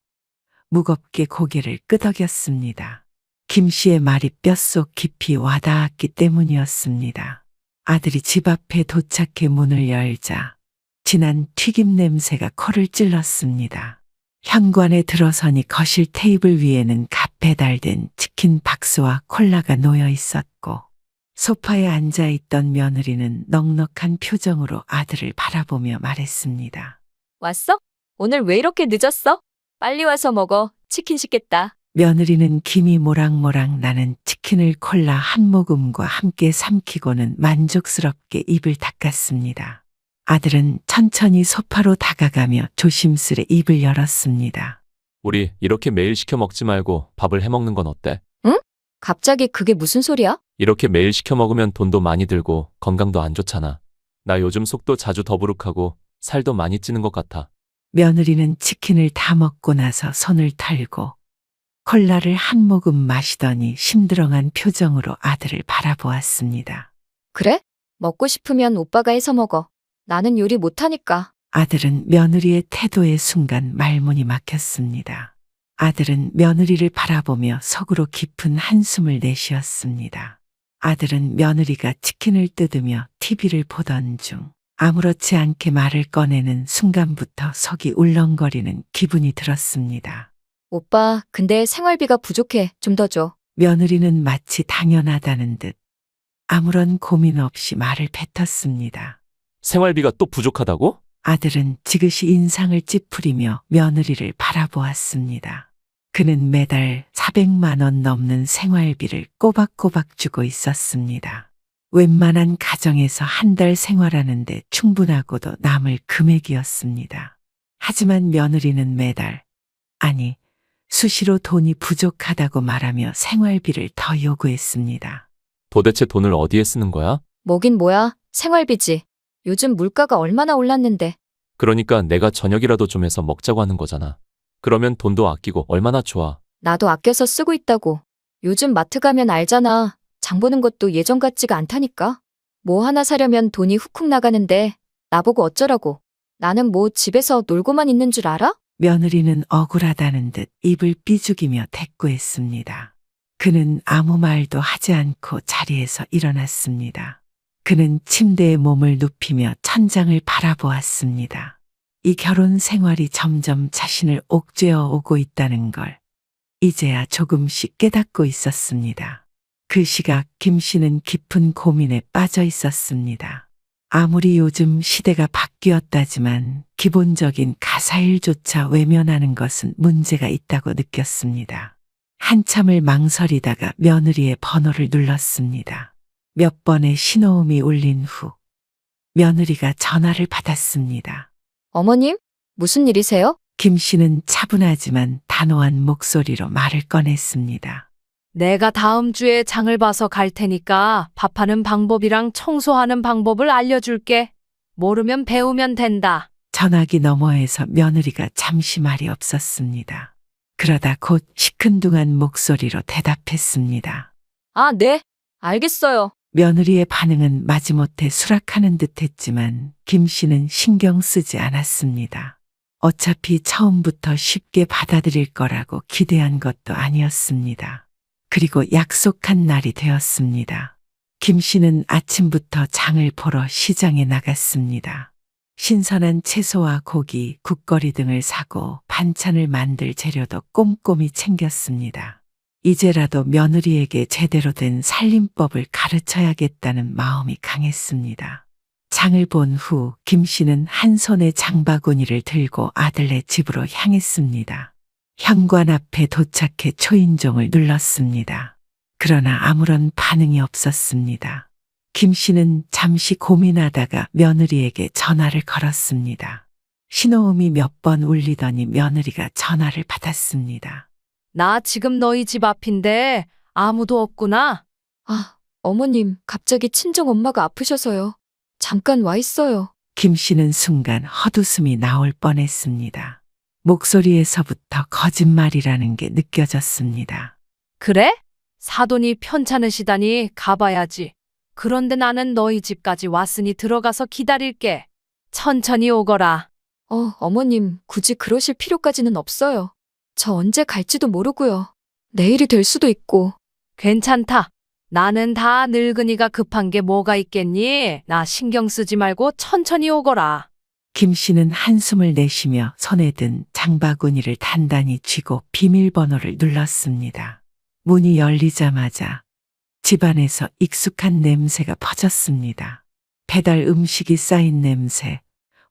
무겁게 고개를 끄덕였습니다. 김 씨의 말이 뼛속 깊이 와닿았기 때문이었습니다. 아들이 집 앞에 도착해 문을 열자 진한 튀김 냄새가 코를 찔렀습니다. 현관에 들어서니 거실 테이블 위에는 갓 배달된 치킨 박스와 콜라가 놓여 있었고 소파에 앉아 있던 며느리는 넉넉한 표정으로 아들을 바라보며 말했습니다. 왔어? 오늘 왜 이렇게 늦었어? 빨리 와서 먹어. 치킨 식겠다. 며느리는 김이 모락모락 나는 치킨을 콜라 한 모금과 함께 삼키고는 만족스럽게 입을 닦았습니다. 아들은 천천히 소파로 다가가며 조심스레 입을 열었습니다. 우리 이렇게 매일 시켜 먹지 말고 밥을 해 먹는 건 어때? 갑자기 그게 무슨 소리야? 이렇게 매일 시켜 먹으면 돈도 많이 들고 건강도 안 좋잖아. 나 요즘 속도 자주 더부룩하고 살도 많이 찌는 것 같아. 며느리는 치킨을 다 먹고 나서 손을 털고 콜라를 한 모금 마시더니 심드렁한 표정으로 아들을 바라보았습니다. 그래? 먹고 싶으면 오빠가 해서 먹어. 나는 요리 못하니까. 아들은 며느리의 태도에 순간 말문이 막혔습니다. 아들은 며느리를 바라보며 속으로 깊은 한숨을 내쉬었습니다. 아들은 며느리가 치킨을 뜯으며 TV를 보던 중 아무렇지 않게 말을 꺼내는 순간부터 속이 울렁거리는 기분이 들었습니다. 오빠, 근데 생활비가 부족해. 좀 더 줘. 며느리는 마치 당연하다는 듯 아무런 고민 없이 말을 뱉었습니다. 생활비가 또 부족하다고? 아들은 지그시 인상을 찌푸리며 며느리를 바라보았습니다. 그는 매달 400만 원 넘는 생활비를 꼬박꼬박 주고 있었습니다. 웬만한 가정에서 한 달 생활하는데 충분하고도 남을 금액이었습니다. 하지만 며느리는 매달, 아니, 수시로 돈이 부족하다고 말하며 생활비를 더 요구했습니다. 도대체 돈을 어디에 쓰는 거야? 뭐긴 뭐야. 생활비지. 요즘 물가가 얼마나 올랐는데. 그러니까 내가 저녁이라도 좀 해서 먹자고 하는 거잖아. 그러면 돈도 아끼고 얼마나 좋아. 나도 아껴서 쓰고 있다고. 요즘 마트 가면 알잖아. 장 보는 것도 예전 같지가 않다니까. 뭐 하나 사려면 돈이 훅훅 나가는데 나보고 어쩌라고. 나는 뭐 집에서 놀고만 있는 줄 알아? 며느리는 억울하다는 듯 입을 삐죽이며 대꾸했습니다. 그는 아무 말도 하지 않고 자리에서 일어났습니다. 그는 침대에 몸을 눕히며 천장을 바라보았습니다. 이 결혼 생활이 점점 자신을 옥죄어 오고 있다는 걸 이제야 조금씩 깨닫고 있었습니다. 그 시각 김 씨는 깊은 고민에 빠져 있었습니다. 아무리 요즘 시대가 바뀌었다지만 기본적인 가사일조차 외면하는 것은 문제가 있다고 느꼈습니다. 한참을 망설이다가 며느리의 번호를 눌렀습니다. 몇 번의 신호음이 울린 후 며느리가 전화를 받았습니다. 어머님? 무슨 일이세요? 김 씨는 차분하지만 단호한 목소리로 말을 꺼냈습니다. 내가 다음 주에 장을 봐서 갈 테니까 밥하는 방법이랑 청소하는 방법을 알려줄게. 모르면 배우면 된다. 전화기 너머에서 며느리가 잠시 말이 없었습니다. 그러다 곧 시큰둥한 목소리로 대답했습니다. 아, 네. 알겠어요. 며느리의 반응은 마지못해 수락하는 듯했지만 김 씨는 신경 쓰지 않았습니다. 어차피 처음부터 쉽게 받아들일 거라고 기대한 것도 아니었습니다. 그리고 약속한 날이 되었습니다. 김 씨는 아침부터 장을 보러 시장에 나갔습니다. 신선한 채소와 고기, 국거리 등을 사고 반찬을 만들 재료도 꼼꼼히 챙겼습니다. 이제라도 며느리에게 제대로 된 살림법을 가르쳐야겠다는 마음이 강했습니다. 장을 본 후 김 씨는 한 손에 장바구니를 들고 아들네 집으로 향했습니다. 현관 앞에 도착해 초인종을 눌렀습니다. 그러나 아무런 반응이 없었습니다. 김 씨는 잠시 고민하다가 며느리에게 전화를 걸었습니다. 신호음이 몇 번 울리더니 며느리가 전화를 받았습니다. 나 지금 너희 집 앞인데 아무도 없구나. 아, 어머님, 갑자기 친정 엄마가 아프셔서요. 잠깐 와 있어요. 김 씨는 순간 헛웃음이 나올 뻔했습니다. 목소리에서부터 거짓말이라는 게 느껴졌습니다. 그래? 사돈이 편찮으시다니 가봐야지. 그런데 나는 너희 집까지 왔으니 들어가서 기다릴게. 천천히 오거라. 어머님, 굳이 그러실 필요까지는 없어요. 저 언제 갈지도 모르고요. 내일이 될 수도 있고. 괜찮다. 나는 다 늙은이가 급한 게 뭐가 있겠니? 나 신경 쓰지 말고 천천히 오거라. 김 씨는 한숨을 내쉬며 손에 든 장바구니를 단단히 쥐고 비밀번호를 눌렀습니다. 문이 열리자마자 집안에서 익숙한 냄새가 퍼졌습니다. 배달 음식이 쌓인 냄새,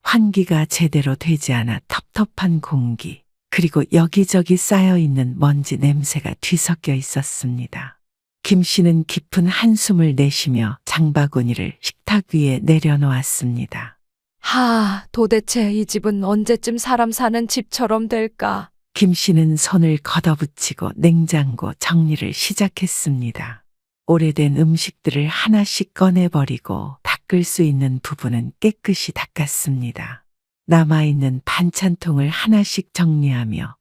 환기가 제대로 되지 않아 텁텁한 공기, 그리고 여기저기 쌓여있는 먼지 냄새가 뒤섞여 있었습니다. 김 씨는 깊은 한숨을 내쉬며 장바구니를 식탁 위에 내려놓았습니다. 도대체 이 집은 언제쯤 사람 사는 집처럼 될까? 김 씨는 손을 걷어붙이고 냉장고 정리를 시작했습니다. 오래된 음식들을 하나씩 꺼내버리고 닦을 수 있는 부분은 깨끗이 닦았습니다. 남아있는 반찬통을 하나씩 정리하며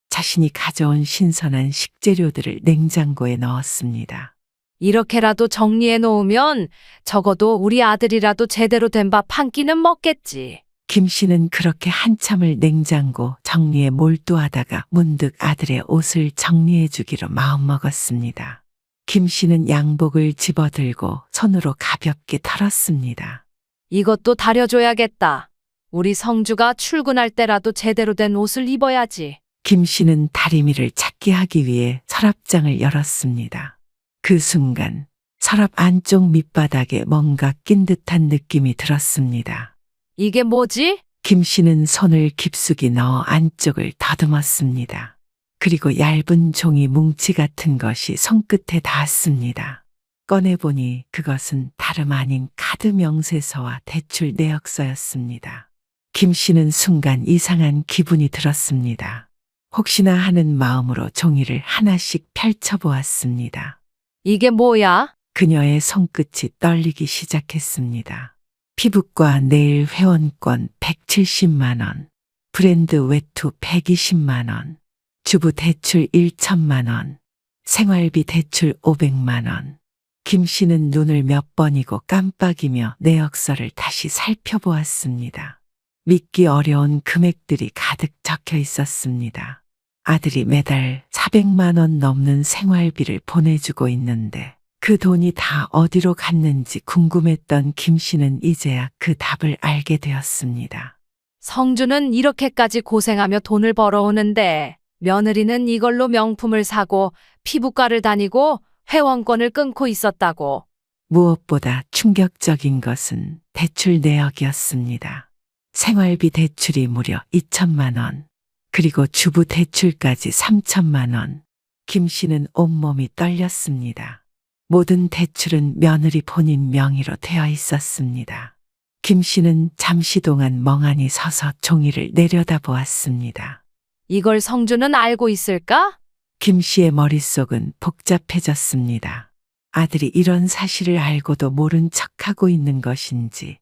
자신이 가져온 신선한 식재료들을 냉장고에 넣었습니다. 이렇게라도 정리해 놓으면 적어도 우리 아들이라도 제대로 된 밥 한 끼는 먹겠지. 김 씨는 그렇게 한참을 냉장고 정리에 몰두하다가 문득 아들의 옷을 정리해 주기로 마음먹었습니다. 김 씨는 양복을 집어들고 손으로 가볍게 털었습니다. 이것도 다려줘야겠다. 우리 성주가 출근할 때라도 제대로 된 옷을 입어야지. 김 씨는 다리미를 찾게 하기 위해 서랍장을 열었습니다. 그 순간 서랍 안쪽 밑바닥에 뭔가 낀 듯한 느낌이 들었습니다. 이게 뭐지? 김 씨는 손을 깊숙이 넣어 안쪽을 더듬었습니다. 그리고 얇은 종이 뭉치 같은 것이 손끝에 닿았습니다. 꺼내보니 그것은 다름 아닌 카드 명세서와 대출 내역서였습니다. 김 씨는 순간 이상한 기분이 들었습니다. 혹시나 하는 마음으로 종이를 하나씩 펼쳐보았습니다. 이게 뭐야? 그녀의 손끝이 떨리기 시작했습니다. 피부과 네일 회원권 170만 원, 브랜드 외투 120만 원, 주부 대출 1천만 원, 생활비 대출 500만 원. 김 씨는 눈을 몇 번이고 깜빡이며 내역서를 다시 살펴보았습니다. 믿기 어려운 금액들이 가득 적혀 있었습니다. 아들이 매달 400만 원 넘는 생활비를 보내주고 있는데 그 돈이 다 어디로 갔는지 궁금했던 김 씨는 이제야 그 답을 알게 되었습니다. 성주는 이렇게까지 고생하며 돈을 벌어오는데 며느리는 이걸로 명품을 사고 피부과를 다니고 회원권을 끊고 있었다고. 무엇보다 충격적인 것은 대출 내역이었습니다. 생활비 대출이 무려 2천만 원, 그리고 주부 대출까지 3천만 원. 김 씨는 온몸이 떨렸습니다. 모든 대출은 며느리 본인 명의로 되어 있었습니다. 김 씨는 잠시 동안 멍하니 서서 종이를 내려다보았습니다. 이걸 성주는 알고 있을까? 김 씨의 머릿속은 복잡해졌습니다. 아들이 이런 사실을 알고도 모른 척하고 있는 것인지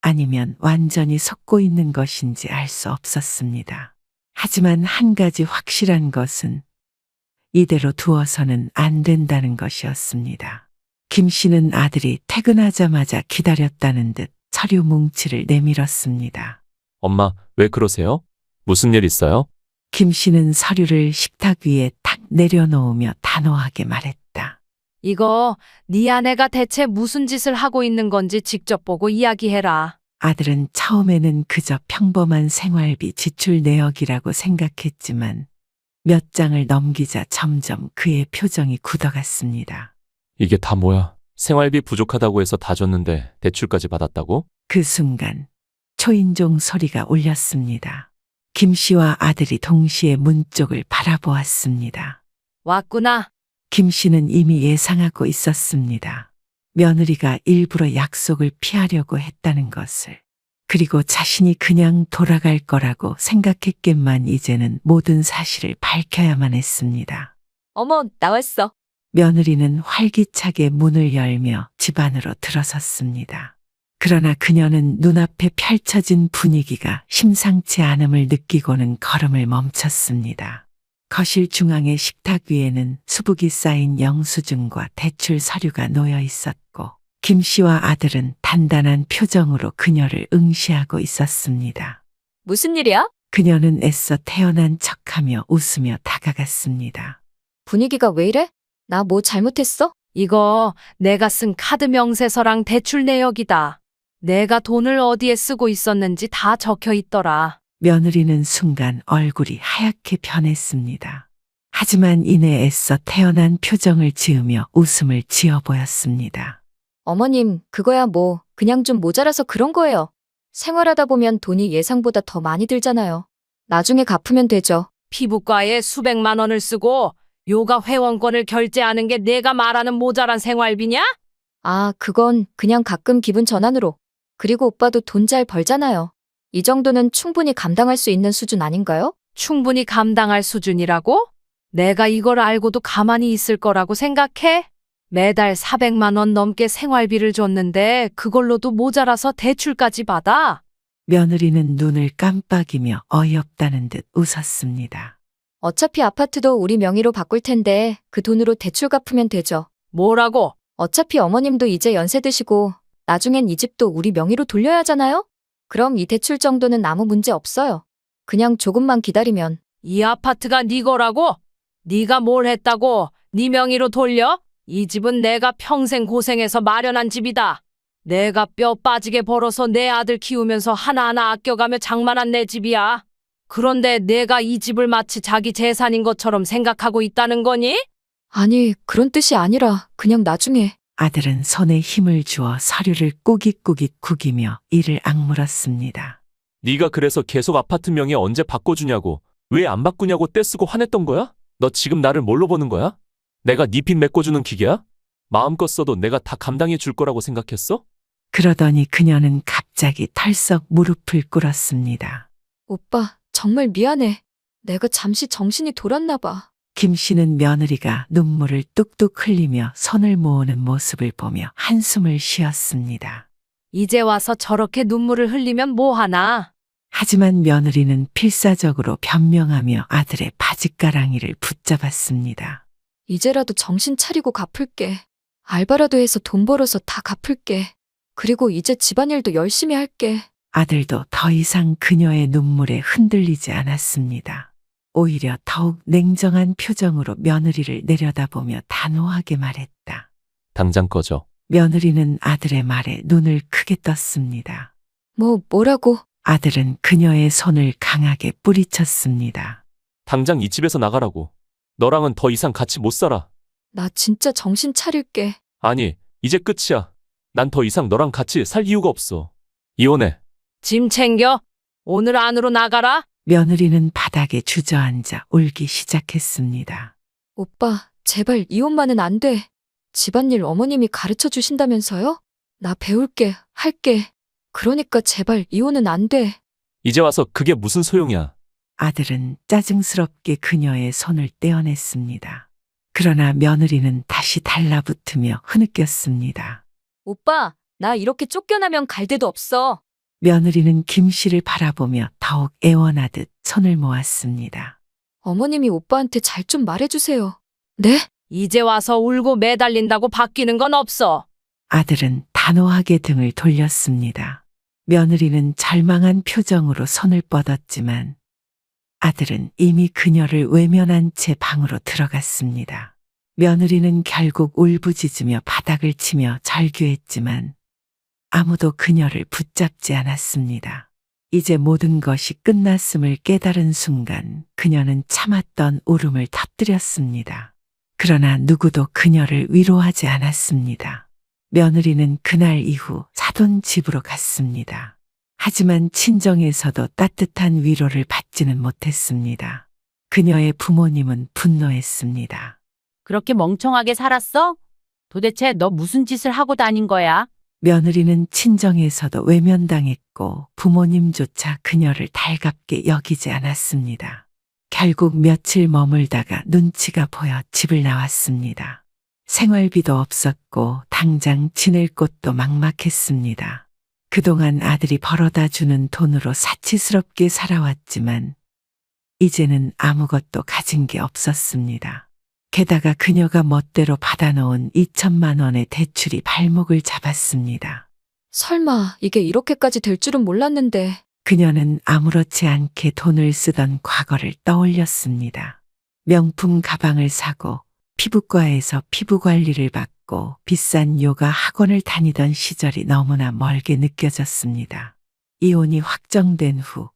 아니면 완전히 속고 있는 것인지 알 수 없었습니다. 하지만 한 가지 확실한 것은 이대로 두어서는 안 된다는 것이었습니다. 김 씨는 아들이 퇴근하자마자 기다렸다는 듯 서류 뭉치를 내밀었습니다. 엄마, 왜 그러세요? 무슨 일 있어요? 김 씨는 서류를 식탁 위에 탁 내려놓으며 단호하게 말했다. 이거 네 아내가 대체 무슨 짓을 하고 있는 건지 직접 보고 이야기해라. 아들은 처음에는 그저 평범한 생활비 지출 내역이라고 생각했지만 몇 장을 넘기자 점점 그의 표정이 굳어갔습니다. 이게 다 뭐야? 생활비 부족하다고 해서 다 줬는데 대출까지 받았다고? 그 순간 초인종 소리가 울렸습니다. 김 씨와 아들이 동시에 문 쪽을 바라보았습니다. 왔구나. 김 씨는 이미 예상하고 있었습니다. 며느리가 일부러 약속을 피하려고 했다는 것을, 그리고 자신이 그냥 돌아갈 거라고 생각했기만 이제는 모든 사실을 밝혀야만 했습니다. 어머, 나왔어. 며느리는 활기차게 문을 열며 집 안으로 들어섰습니다. 그러나 그녀는 눈앞에 펼쳐진 분위기가 심상치 않음을 느끼고는 걸음을 멈췄습니다. 거실 중앙의 식탁 위에는 수북이 쌓인 영수증과 대출 서류가 놓여 있었고, 김 씨와 아들은 단단한 표정으로 그녀를 응시하고 있었습니다. 무슨 일이야? 그녀는 애써 태어난 척하며 웃으며 다가갔습니다. 분위기가 왜 이래? 나 뭐 잘못했어? 이거 내가 쓴 카드 명세서랑 대출 내역이다. 내가 돈을 어디에 쓰고 있었는지 다 적혀 있더라. 며느리는 순간 얼굴이 하얗게 변했습니다. 하지만 이내 애써 태어난 표정을 지으며 웃음을 지어 보였습니다. 어머님, 그거야 뭐 그냥 좀 모자라서 그런 거예요. 생활하다 보면 돈이 예상보다 더 많이 들잖아요. 나중에 갚으면 되죠. 피부과에 수백만 원을 쓰고 요가 회원권을 결제하는 게 내가 말하는 모자란 생활비냐? 아, 그건 그냥 가끔 기분 전환으로. 그리고 오빠도 돈 잘 벌잖아요. 이 정도는 충분히 감당할 수 있는 수준 아닌가요? 충분히 감당할 수준이라고? 내가 이걸 알고도 가만히 있을 거라고 생각해? 매달 400만 원 넘게 생활비를 줬는데 그걸로도 모자라서 대출까지 받아? 며느리는 눈을 깜빡이며 어이없다는 듯 웃었습니다. 어차피 아파트도 우리 명의로 바꿀 텐데 그 돈으로 대출 갚으면 되죠. 뭐라고? 어차피 어머님도 이제 연세 드시고 나중엔 이 집도 우리 명의로 돌려야 하잖아요? 그럼 이 대출 정도는 아무 문제 없어요. 그냥 조금만 기다리면. 이 아파트가 네 거라고? 네가 뭘 했다고 네 명의로 돌려? 이 집은 내가 평생 고생해서 마련한 집이다. 내가 뼈 빠지게 벌어서 내 아들 키우면서 하나하나 아껴가며 장만한 내 집이야. 그런데 내가 이 집을 마치 자기 재산인 것처럼 생각하고 있다는 거니? 아니, 그런 뜻이 아니라 그냥 나중에. 아들은 손에 힘을 주어 서류를 꾸깃꾸깃 구기며 이를 악물었습니다. 네가 그래서 계속 아파트 명의 언제 바꿔주냐고, 왜 안 바꾸냐고 떼쓰고 화냈던 거야? 너 지금 나를 뭘로 보는 거야? 내가 네 빚 메꿔주는 기계야? 마음껏 써도 내가 다 감당해 줄 거라고 생각했어? 그러더니 그녀는 갑자기 털썩 무릎을 꿇었습니다. 오빠, 정말 미안해. 내가 잠시 정신이 돌았나 봐. 김 씨는 며느리가 눈물을 뚝뚝 흘리며 손을 모으는 모습을 보며 한숨을 쉬었습니다. 이제 와서 저렇게 눈물을 흘리면 뭐하나? 하지만 며느리는 필사적으로 변명하며 아들의 바짓가랑이를 붙잡았습니다. 이제라도 정신 차리고 갚을게. 알바라도 해서 돈 벌어서 다 갚을게. 그리고 이제 집안일도 열심히 할게. 아들도 더 이상 그녀의 눈물에 흔들리지 않았습니다. 오히려 더욱 냉정한 표정으로 며느리를 내려다보며 단호하게 말했다. 당장 꺼져. 며느리는 아들의 말에 눈을 크게 떴습니다. 뭐라고? 아들은 그녀의 손을 강하게 뿌리쳤습니다. 당장 이 집에서 나가라고. 너랑은 더 이상 같이 못 살아. 나 진짜 정신 차릴게. 아니, 이제 끝이야. 난 더 이상 너랑 같이 살 이유가 없어. 이혼해. 짐 챙겨. 오늘 안으로 나가라. 며느리는 바닥에 주저앉아 울기 시작했습니다. 오빠, 제발 이혼만은 안 돼. 집안일 어머님이 가르쳐 주신다면서요? 나 배울게, 할게. 그러니까 제발 이혼은 안 돼. 이제 와서 그게 무슨 소용이야. 아들은 짜증스럽게 그녀의 손을 떼어냈습니다. 그러나 며느리는 다시 달라붙으며 흐느꼈습니다. 오빠, 나 이렇게 쫓겨나면 갈 데도 없어. 며느리는 김 씨를 바라보며 더욱 애원하듯 손을 모았습니다. 어머님이 오빠한테 잘 좀 말해주세요. 네? 이제 와서 울고 매달린다고 바뀌는 건 없어. 아들은 단호하게 등을 돌렸습니다. 며느리는 절망한 표정으로 손을 뻗었지만 아들은 이미 그녀를 외면한 채 방으로 들어갔습니다. 며느리는 결국 울부짖으며 바닥을 치며 절규했지만 아무도 그녀를 붙잡지 않았습니다. 이제 모든 것이 끝났음을 깨달은 순간 그녀는 참았던 울음을 터뜨렸습니다. 그러나 누구도 그녀를 위로하지 않았습니다. 며느리는 그날 이후 사돈 집으로 갔습니다. 하지만 친정에서도 따뜻한 위로를 받지는 못했습니다. 그녀의 부모님은 분노했습니다. 그렇게 멍청하게 살았어? 도대체 너 무슨 짓을 하고 다닌 거야? 며느리는 친정에서도 외면당했고 부모님조차 그녀를 달갑게 여기지 않았습니다. 결국 며칠 머물다가 눈치가 보여 집을 나왔습니다. 생활비도 없었고 당장 지낼 곳도 막막했습니다. 그동안 아들이 벌어다 주는 돈으로 사치스럽게 살아왔지만 이제는 아무것도 가진 게 없었습니다. 게다가 그녀가 멋대로 받아놓은 2천만 원의 대출이 발목을 잡았습니다. 설마 이게 이렇게까지 될 줄은 몰랐는데. 그녀는 아무렇지 않게 돈을 쓰던 과거를 떠올렸습니다. 명품 가방을 사고 피부과에서 피부 관리를 받고 비싼 요가 학원을 다니던 시절이 너무나 멀게 느껴졌습니다. 이혼이 확정된 후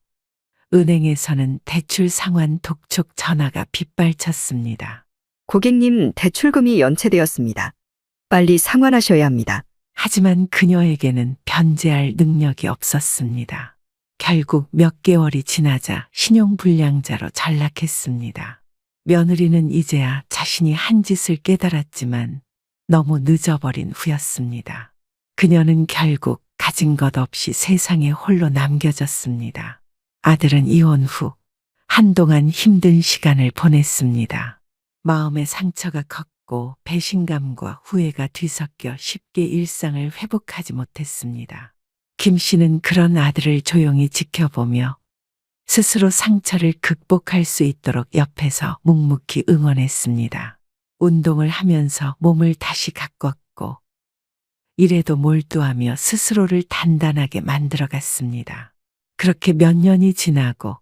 은행에서는 대출 상환 독촉 전화가 빗발쳤습니다. 고객님, 대출금이 연체되었습니다. 빨리 상환하셔야 합니다. 하지만 그녀에게는 변제할 능력이 없었습니다. 결국 몇 개월이 지나자 신용불량자로 전락했습니다. 며느리는 이제야 자신이 한 짓을 깨달았지만 너무 늦어버린 후였습니다. 그녀는 결국 가진 것 없이 세상에 홀로 남겨졌습니다. 아들은 이혼 후 한동안 힘든 시간을 보냈습니다. 마음의 상처가 컸고 배신감과 후회가 뒤섞여 쉽게 일상을 회복하지 못했습니다. 김 씨는 그런 아들을 조용히 지켜보며 스스로 상처를 극복할 수 있도록 옆에서 묵묵히 응원했습니다. 운동을 하면서 몸을 다시 가꿨고 일에도 몰두하며 스스로를 단단하게 만들어갔습니다. 그렇게 몇 년이 지나고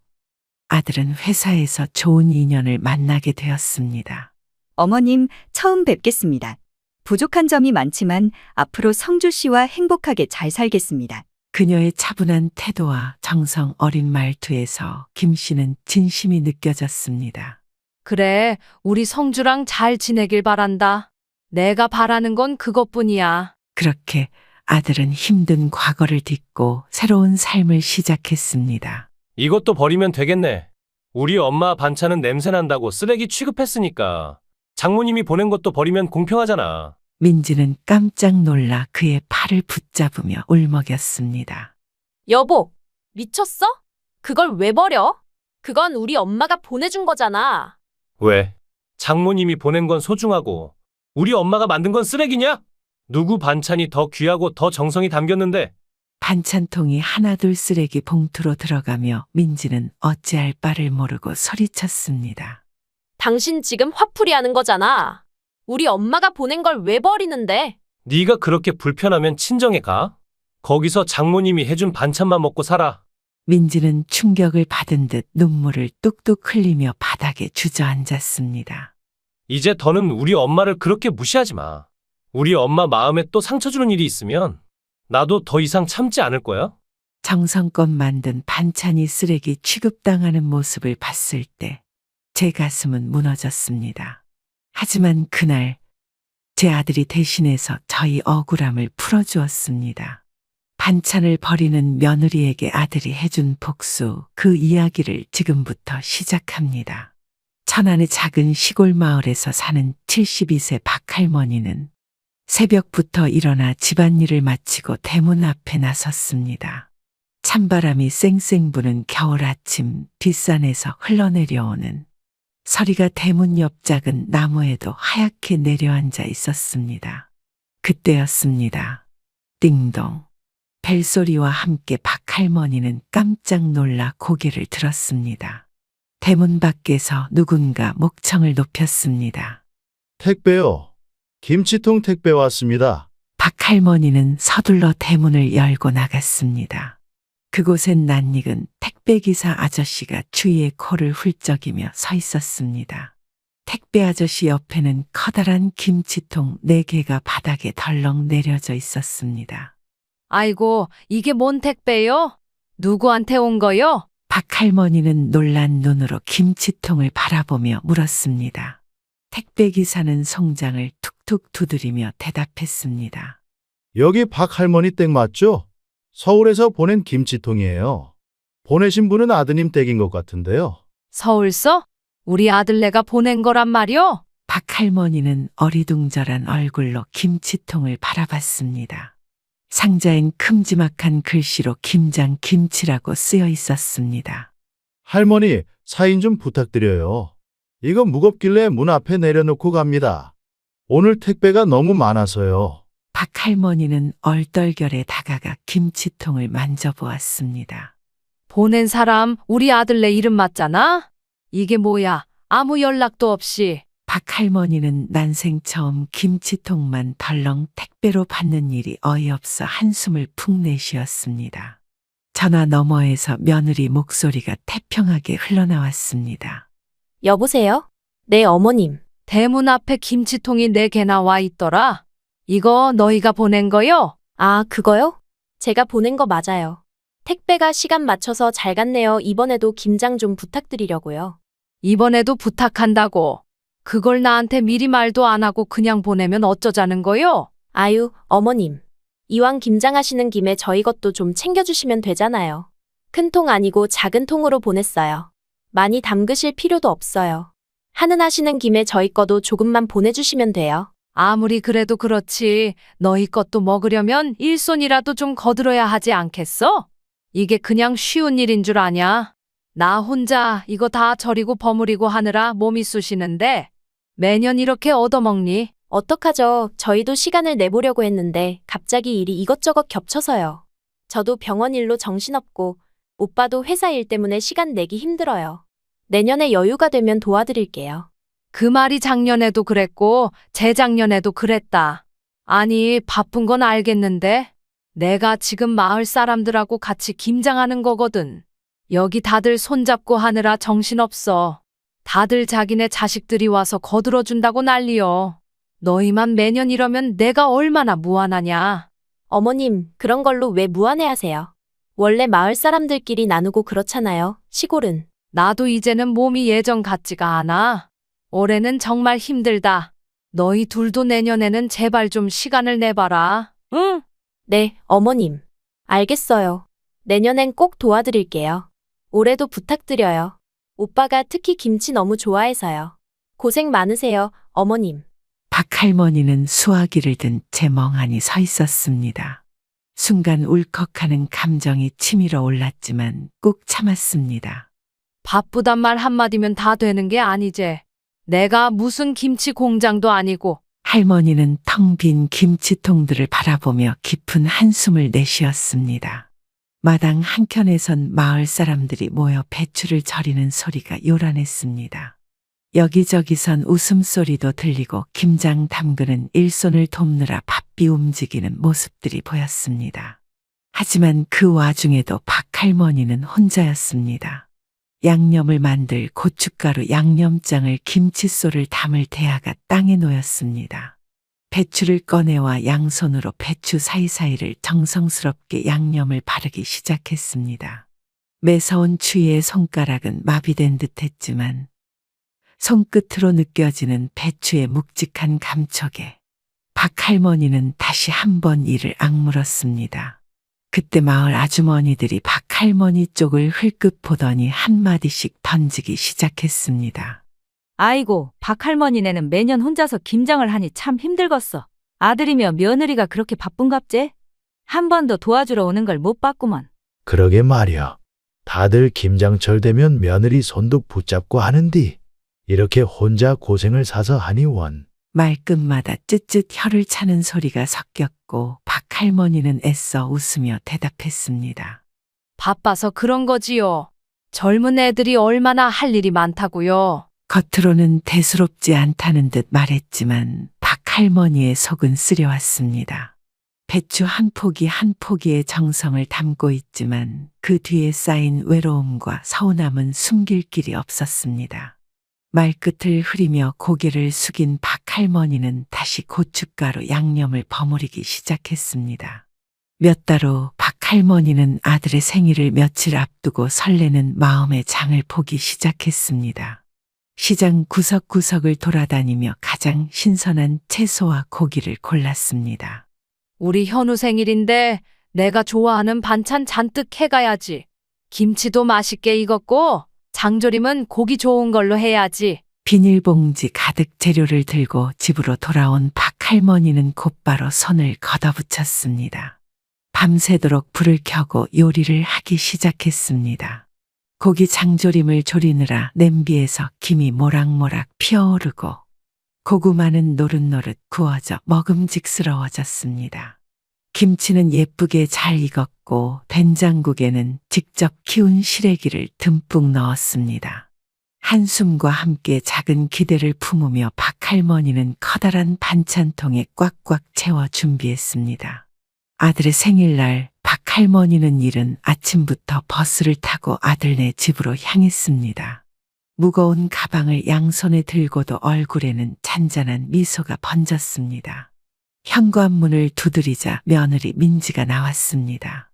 아들은 회사에서 좋은 인연을 만나게 되었습니다. 어머님, 처음 뵙겠습니다. 부족한 점이 많지만 앞으로 성주 씨와 행복하게 잘 살겠습니다. 그녀의 차분한 태도와 정성 어린 말투에서 김 씨는 진심이 느껴졌습니다. 그래, 우리 성주랑 잘 지내길 바란다. 내가 바라는 건 그것뿐이야. 그렇게 아들은 힘든 과거를 딛고 새로운 삶을 시작했습니다. 이것도 버리면 되겠네. 우리 엄마 반찬은 냄새난다고 쓰레기 취급했으니까 장모님이 보낸 것도 버리면 공평하잖아. 민지는 깜짝 놀라 그의 팔을 붙잡으며 울먹였습니다. 여보, 미쳤어? 그걸 왜 버려? 그건 우리 엄마가 보내준 거잖아. 왜? 장모님이 보낸 건 소중하고 우리 엄마가 만든 건 쓰레기냐? 누구 반찬이 더 귀하고 더 정성이 담겼는데? 반찬통이 하나둘 쓰레기 봉투로 들어가며 민지는 어찌할 바를 모르고 소리쳤습니다. 당신 지금 화풀이 하는 거잖아. 우리 엄마가 보낸 걸 왜 버리는데? 네가 그렇게 불편하면 친정에 가. 거기서 장모님이 해준 반찬만 먹고 살아. 민지는 충격을 받은 듯 눈물을 뚝뚝 흘리며 바닥에 주저앉았습니다. 이제 더는 우리 엄마를 그렇게 무시하지 마. 우리 엄마 마음에 또 상처 주는 일이 있으면 나도 더 이상 참지 않을 거야. 정성껏 만든 반찬이 쓰레기 취급당하는 모습을 봤을 때 제 가슴은 무너졌습니다. 하지만 그날 제 아들이 대신해서 저희 억울함을 풀어주었습니다. 반찬을 버리는 며느리에게 아들이 해준 복수, 그 이야기를 지금부터 시작합니다. 천안의 작은 시골 마을에서 사는 72세 박할머니는 새벽부터 일어나 집안일을 마치고 대문 앞에 나섰습니다. 찬바람이 쌩쌩 부는 겨울 아침 뒷산에서 흘러내려오는 서리가 대문 옆 작은 나무에도 하얗게 내려앉아 있었습니다. 그때였습니다. 띵동. 벨소리와 함께 박할머니는 깜짝 놀라 고개를 들었습니다. 대문 밖에서 누군가 목청을 높였습니다. 택배요. 김치통 택배 왔습니다. 박할머니는 서둘러 대문을 열고 나갔습니다. 그곳엔 낯익은 택배기사 아저씨가 추위에 코를 훌쩍이며 서 있었습니다. 택배 아저씨 옆에는 커다란 김치통 4개가 바닥에 덜렁 내려져 있었습니다. 아이고, 이게 뭔 택배요? 누구한테 온 거요? 박할머니는 놀란 눈으로 김치통을 바라보며 물었습니다. 택배기사는 송장을 툭툭 두드리며 대답했습니다. 여기 박할머니 댁 맞죠? 서울에서 보낸 김치통이에요. 보내신 분은 아드님 댁인 것 같은데요. 서울서? 우리 아들네가 보낸 거란 말이요? 박할머니는 어리둥절한 얼굴로 김치통을 바라봤습니다. 상자엔 큼지막한 글씨로 김장 김치라고 쓰여 있었습니다. 할머니, 사인 좀 부탁드려요. 이거 무겁길래 문 앞에 내려놓고 갑니다. 오늘 택배가 너무 많아서요. 박할머니는 얼떨결에 다가가 김치통을 만져보았습니다. 보낸 사람 우리 아들네 이름 맞잖아? 이게 뭐야? 아무 연락도 없이. 박할머니는 난생 처음 김치통만 덜렁 택배로 받는 일이 어이없어 한숨을 푹 내쉬었습니다. 전화 너머에서 며느리 목소리가 태평하게 흘러나왔습니다. 여보세요? 네, 어머님. 대문 앞에 김치통이 4개나 와 있더라. 이거 너희가 보낸 거요? 아, 그거요? 제가 보낸 거 맞아요. 택배가 시간 맞춰서 잘 갔네요. 이번에도 김장 좀 부탁드리려고요. 이번에도 부탁한다고. 그걸 나한테 미리 말도 안 하고 그냥 보내면 어쩌자는 거요? 아유, 어머님. 이왕 김장하시는 김에 저희 것도 좀 챙겨주시면 되잖아요. 큰 통 아니고 작은 통으로 보냈어요. 많이 담그실 필요도 없어요. 하는 하시는 김에 저희 거도 조금만 보내주시면 돼요. 아무리 그래도 그렇지. 너희 것도 먹으려면 일손이라도 좀 거들어야 하지 않겠어? 이게 그냥 쉬운 일인 줄 아냐? 나 혼자 이거 다 절이고 버무리고 하느라 몸이 쑤시는데 매년 이렇게 얻어먹니? 어떡하죠? 저희도 시간을 내보려고 했는데 갑자기 일이 이것저것 겹쳐서요. 저도 병원 일로 정신없고 오빠도 회사 일 때문에 시간 내기 힘들어요. 내년에 여유가 되면 도와드릴게요. 그 말이 작년에도 그랬고 재작년에도 그랬다. 아니, 바쁜 건 알겠는데 내가 지금 마을 사람들하고 같이 김장하는 거거든. 여기 다들 손잡고 하느라 정신없어. 다들 자기네 자식들이 와서 거들어준다고 난리여. 너희만 매년 이러면 내가 얼마나 무안하냐. 어머님, 그런 걸로 왜 무안해하세요? 원래 마을 사람들끼리 나누고 그렇잖아요, 시골은. 나도 이제는 몸이 예전 같지가 않아. 올해는 정말 힘들다. 너희 둘도 내년에는 제발 좀 시간을 내봐라. 응? 네, 어머님. 알겠어요. 내년엔 꼭 도와드릴게요. 올해도 부탁드려요. 오빠가 특히 김치 너무 좋아해서요. 고생 많으세요, 어머님. 박할머니는 수화기를 든 채 멍하니 서 있었습니다. 순간 울컥하는 감정이 치밀어 올랐지만 꾹 참았습니다. 바쁘단 말 한마디면 다 되는 게 아니지. 내가 무슨 김치 공장도 아니고. 할머니는 텅 빈 김치통들을 바라보며 깊은 한숨을 내쉬었습니다. 마당 한켠에선 마을 사람들이 모여 배추를 절이는 소리가 요란했습니다. 여기저기선 웃음소리도 들리고 김장 담그는 일손을 돕느라 바삐 움직이는 모습들이 보였습니다. 하지만 그 와중에도 박할머니는 혼자였습니다. 양념을 만들 고춧가루 양념장을 김칫솔을 담을 대야가 땅에 놓였습니다. 배추를 꺼내와 양손으로 배추 사이사이를 정성스럽게 양념을 바르기 시작했습니다. 매서운 추위에 손가락은 마비된 듯했지만 손끝으로 느껴지는 배추의 묵직한 감촉에 박할머니는 다시 한번 이를 악물었습니다. 그때 마을 아주머니들이 박할머니 쪽을 흘끗 보더니 한마디씩 던지기 시작했습니다. 아이고, 박할머니네는 매년 혼자서 김장을 하니 참 힘들겠어. 아들이며 며느리가 그렇게 바쁜갑제? 한 번도 도와주러 오는 걸 못 봤구먼. 그러게 말이야. 다들 김장철 되면 며느리 손도 붙잡고 하는디. 이렇게 혼자 고생을 사서 하니 원. 말끝마다 쯧쯧 혀를 차는 소리가 섞였고 박할머니는 애써 웃으며 대답했습니다. 바빠서 그런 거지요. 젊은 애들이 얼마나 할 일이 많다고요. 겉으로는 대수롭지 않다는 듯 말했지만 박할머니의 속은 쓰려왔습니다. 배추 한 포기 한 포기의 정성을 담고 있지만 그 뒤에 쌓인 외로움과 서운함은 숨길 길이 없었습니다. 말끝을 흐리며 고개를 숙인 박할머니는 다시 고춧가루 양념을 버무리기 시작했습니다. 몇 달 후 박할머니는 아들의 생일을 며칠 앞두고 설레는 마음의 장을 보기 시작했습니다. 시장 구석구석을 돌아다니며 가장 신선한 채소와 고기를 골랐습니다. 우리 현우 생일인데 내가 좋아하는 반찬 잔뜩 해가야지. 김치도 맛있게 익었고 장조림은 고기 좋은 걸로 해야지. 비닐봉지 가득 재료를 들고 집으로 돌아온 박할머니는 곧바로 손을 걷어붙였습니다. 밤새도록 불을 켜고 요리를 하기 시작했습니다. 고기 장조림을 조리느라 냄비에서 김이 모락모락 피어오르고 고구마는 노릇노릇 구워져 먹음직스러워졌습니다. 김치는 예쁘게 잘 익었고 된장국에는 직접 키운 시래기를 듬뿍 넣었습니다. 한숨과 함께 작은 기대를 품으며 박할머니는 커다란 반찬통에 꽉꽉 채워 준비했습니다. 아들의 생일날 박할머니는 이른 아침부터 버스를 타고 아들네 집으로 향했습니다. 무거운 가방을 양손에 들고도 얼굴에는 잔잔한 미소가 번졌습니다. 현관문을 두드리자 며느리 민지가 나왔습니다.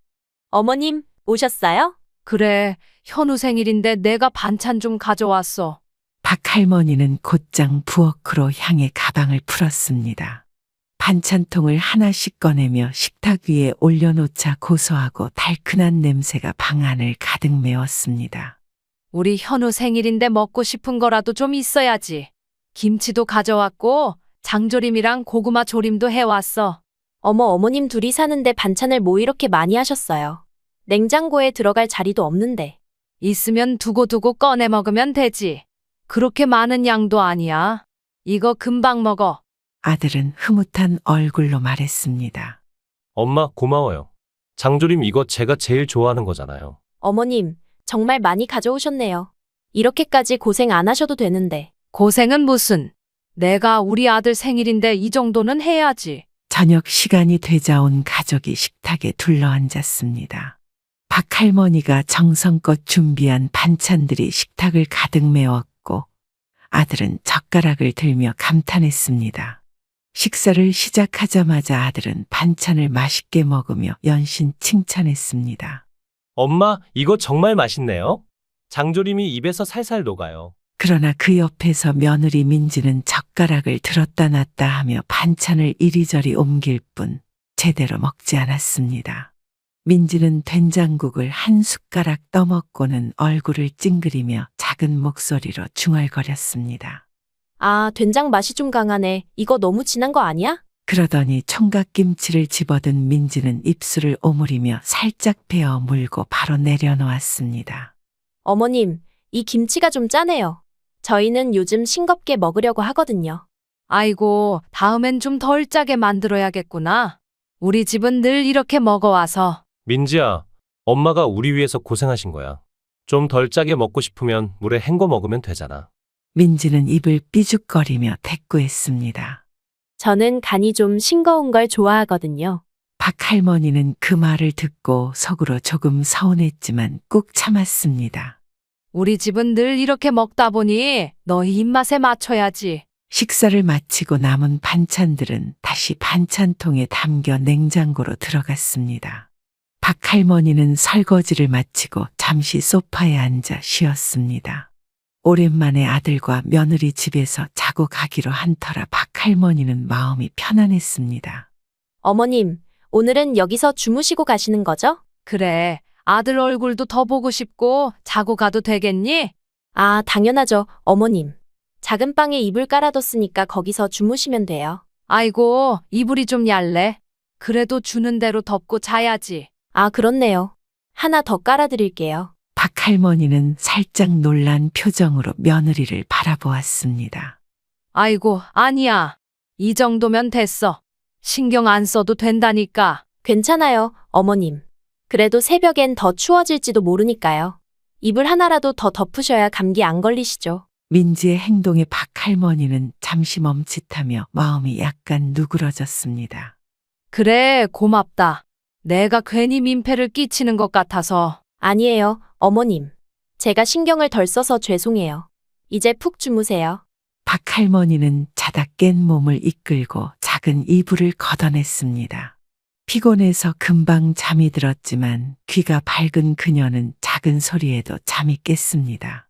어머님, 오셨어요? 그래, 현우 생일인데 내가 반찬 좀 가져왔어. 박할머니는 곧장 부엌으로 향해 가방을 풀었습니다. 반찬통을 하나씩 꺼내며 식탁 위에 올려놓자 고소하고 달큰한 냄새가 방 안을 가득 메웠습니다. 우리 현우 생일인데 먹고 싶은 거라도 좀 있어야지. 김치도 가져왔고 장조림이랑 고구마 조림도 해왔어. 어머, 어머님 둘이 사는데 반찬을 뭐 이렇게 많이 하셨어요? 냉장고에 들어갈 자리도 없는데. 있으면 두고두고 꺼내 먹으면 되지. 그렇게 많은 양도 아니야. 이거 금방 먹어. 아들은 흐뭇한 얼굴로 말했습니다. 엄마 고마워요. 장조림 이거 제가 제일 좋아하는 거잖아요. 어머님, 정말 많이 가져오셨네요. 이렇게까지 고생 안 하셔도 되는데. 고생은 무슨. 내가 우리 아들 생일인데 이 정도는 해야지. 저녁 시간이 되자 온 가족이 식탁에 둘러앉았습니다. 박할머니가 정성껏 준비한 반찬들이 식탁을 가득 메웠고 아들은 젓가락을 들며 감탄했습니다. 식사를 시작하자마자 아들은 반찬을 맛있게 먹으며 연신 칭찬했습니다. 엄마, 이거 정말 맛있네요. 장조림이 입에서 살살 녹아요. 그러나 그 옆에서 며느리 민지는 젓가락을 들었다 놨다 하며 반찬을 이리저리 옮길 뿐 제대로 먹지 않았습니다. 민지는 된장국을 한 숟가락 떠먹고는 얼굴을 찡그리며 작은 목소리로 중얼거렸습니다. 아, 된장 맛이 좀 강하네. 이거 너무 진한 거 아니야? 그러더니 총각김치를 집어든 민지는 입술을 오므리며 살짝 베어 물고 바로 내려놓았습니다. 어머님, 이 김치가 좀 짜네요. 저희는 요즘 싱겁게 먹으려고 하거든요. 아이고, 다음엔 좀 덜 짜게 만들어야겠구나. 우리 집은 늘 이렇게 먹어와서. 민지야, 엄마가 우리 위해서 고생하신 거야. 좀 덜 짜게 먹고 싶으면 물에 헹궈 먹으면 되잖아. 민지는 입을 삐죽거리며 대꾸했습니다. 저는 간이 좀 싱거운 걸 좋아하거든요. 박할머니는 그 말을 듣고 속으로 조금 서운했지만 꾹 참았습니다. 우리 집은 늘 이렇게 먹다 보니 너희 입맛에 맞춰야지. 식사를 마치고 남은 반찬들은 다시 반찬통에 담겨 냉장고로 들어갔습니다. 박할머니는 설거지를 마치고 잠시 소파에 앉아 쉬었습니다. 오랜만에 아들과 며느리 집에서 자고 가기로 한 터라 박할머니는 마음이 편안했습니다. 어머님, 오늘은 여기서 주무시고 가시는 거죠? 그래, 아들 얼굴도 더 보고 싶고 자고 가도 되겠니? 아, 당연하죠, 어머님. 작은 방에 이불 깔아뒀으니까 거기서 주무시면 돼요. 아이고, 이불이 좀 얇네. 그래도 주는 대로 덮고 자야지. 아, 그렇네요. 하나 더 깔아드릴게요. 박할머니는 살짝 놀란 표정으로 며느리를 바라보았습니다. 아이고, 아니야. 이 정도면 됐어. 신경 안 써도 된다니까. 괜찮아요, 어머님. 그래도 새벽엔 더 추워질지도 모르니까요. 이불 하나라도 더 덮으셔야 감기 안 걸리시죠. 민지의 행동에 박할머니는 잠시 멈칫하며 마음이 약간 누그러졌습니다. 그래, 고맙다. 내가 괜히 민폐를 끼치는 것 같아서. 아니에요, 어머님. 제가 신경을 덜 써서 죄송해요. 이제 푹 주무세요. 박할머니는 자다 깬 몸을 이끌고 작은 이불을 걷어냈습니다. 피곤해서 금방 잠이 들었지만 귀가 밝은 그녀는 작은 소리에도 잠이 깼습니다.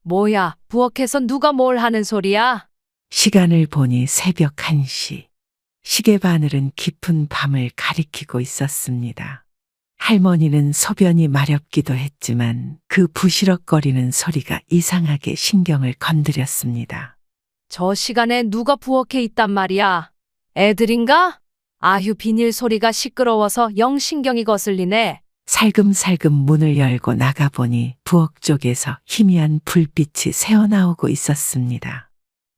뭐야, 부엌에서 누가 뭘 하는 소리야? 시간을 보니 새벽 1시. 시계 바늘은 깊은 밤을 가리키고 있었습니다. 할머니는 소변이 마렵기도 했지만 그 부시럭거리는 소리가 이상하게 신경을 건드렸습니다. 저 시간에 누가 부엌에 있단 말이야? 애들인가? 아휴, 비닐 소리가 시끄러워서 영 신경이 거슬리네. 살금살금 문을 열고 나가보니 부엌 쪽에서 희미한 불빛이 새어나오고 있었습니다.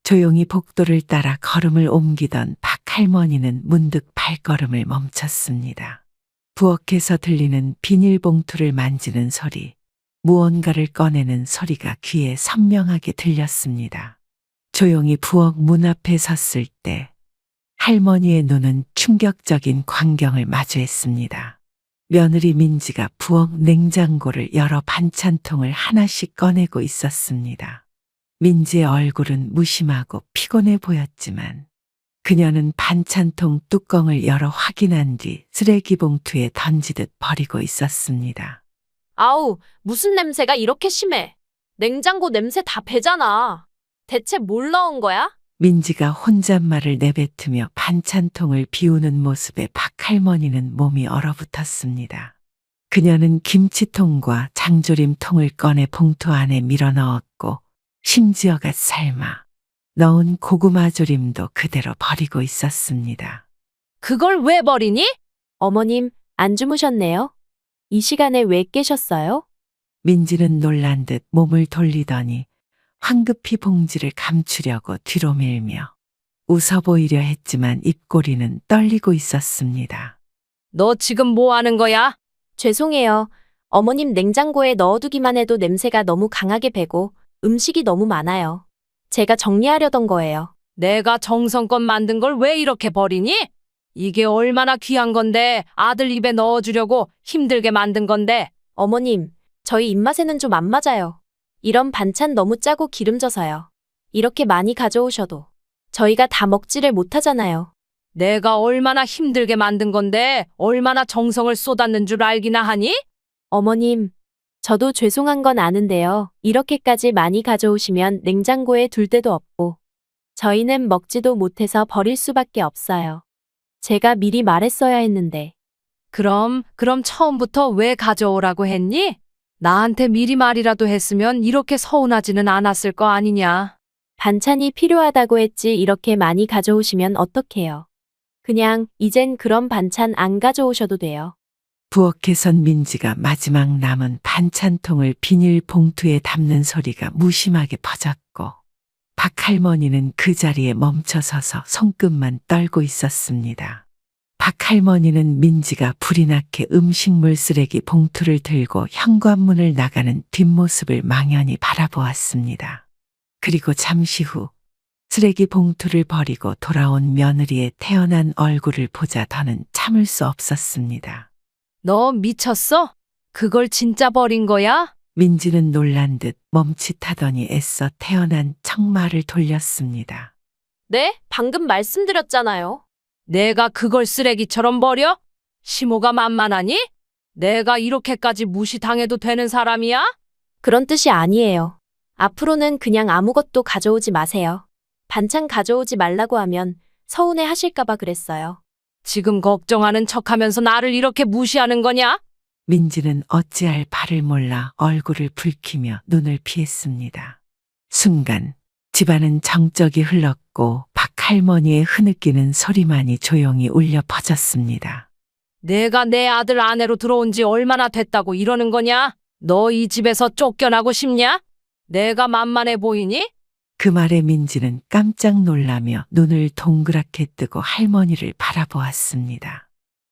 조용히 복도를 따라 걸음을 옮기던 박할머니는 문득 발걸음을 멈췄습니다. 부엌에서 들리는 비닐봉투를 만지는 소리, 무언가를 꺼내는 소리가 귀에 선명하게 들렸습니다. 조용히 부엌 문 앞에 섰을 때 할머니의 눈은 충격적인 광경을 마주했습니다. 며느리 민지가 부엌 냉장고를 열어 반찬통을 하나씩 꺼내고 있었습니다. 민지의 얼굴은 무심하고 피곤해 보였지만 그녀는 반찬통 뚜껑을 열어 확인한 뒤 쓰레기 봉투에 던지듯 버리고 있었습니다. 아우, 무슨 냄새가 이렇게 심해? 냉장고 냄새 다 배잖아. 대체 뭘 넣은 거야? 민지가 혼잣말을 내뱉으며 반찬통을 비우는 모습에 박할머니는 몸이 얼어붙었습니다. 그녀는 김치통과 장조림통을 꺼내 봉투 안에 밀어 넣었고 심지어가 삶아 넣은 고구마 조림도 그대로 버리고 있었습니다. 그걸 왜 버리니? 어머님, 안 주무셨네요? 이 시간에 왜 깨셨어요? 민지는 놀란 듯 몸을 돌리더니 황급히 봉지를 감추려고 뒤로 밀며 웃어 보이려 했지만 입꼬리는 떨리고 있었습니다. 너 지금 뭐 하는 거야? 죄송해요. 어머님, 냉장고에 넣어두기만 해도 냄새가 너무 강하게 배고 음식이 너무 많아요. 제가 정리하려던 거예요. 내가 정성껏 만든 걸 왜 이렇게 버리니? 이게 얼마나 귀한 건데 아들 입에 넣어주려고 힘들게 만든 건데. 어머님, 저희 입맛에는 좀 안 맞아요. 이런 반찬 너무 짜고 기름져서요. 이렇게 많이 가져오셔도 저희가 다 먹지를 못하잖아요. 내가 얼마나 힘들게 만든 건데 얼마나 정성을 쏟았는 줄 알기나 하니? 어머님, 저도 죄송한 건 아는데요. 이렇게까지 많이 가져오시면 냉장고에 둘 데도 없고 저희는 먹지도 못해서 버릴 수밖에 없어요. 제가 미리 말했어야 했는데. 그럼 처음부터 왜 가져오라고 했니? 나한테 미리 말이라도 했으면 이렇게 서운하지는 않았을 거 아니냐. 반찬이 필요하다고 했지 이렇게 많이 가져오시면 어떡해요. 그냥 이젠 그런 반찬 안 가져오셔도 돼요. 부엌에선 민지가 마지막 남은 반찬통을 비닐 봉투에 담는 소리가 무심하게 퍼졌고 박할머니는 그 자리에 멈춰서서 손끝만 떨고 있었습니다. 박할머니는 민지가 불이 나게 음식물 쓰레기 봉투를 들고 현관문을 나가는 뒷모습을 망연히 바라보았습니다. 그리고 잠시 후 쓰레기 봉투를 버리고 돌아온 며느리의 태어난 얼굴을 보자 더는 참을 수 없었습니다. 너 미쳤어? 그걸 진짜 버린 거야? 민지는 놀란 듯 멈칫하더니 애써 태어난 청마를 돌렸습니다. 네? 방금 말씀드렸잖아요. 내가 그걸 쓰레기처럼 버려? 시모가 만만하니? 내가 이렇게까지 무시당해도 되는 사람이야? 그런 뜻이 아니에요. 앞으로는 그냥 아무것도 가져오지 마세요. 반찬 가져오지 말라고 하면 서운해 하실까봐 그랬어요. 지금 걱정하는 척하면서 나를 이렇게 무시하는 거냐? 민지는 어찌할 바를 몰라 얼굴을 붉히며 눈을 피했습니다. 순간 집안은 정적이 흘렀고 박할머니의 흐느끼는 소리만이 조용히 울려 퍼졌습니다. 내가 내 아들 아내로 들어온 지 얼마나 됐다고 이러는 거냐? 너 이 집에서 쫓겨나고 싶냐? 내가 만만해 보이니? 그 말에 민지는 깜짝 놀라며 눈을 동그랗게 뜨고 할머니를 바라보았습니다.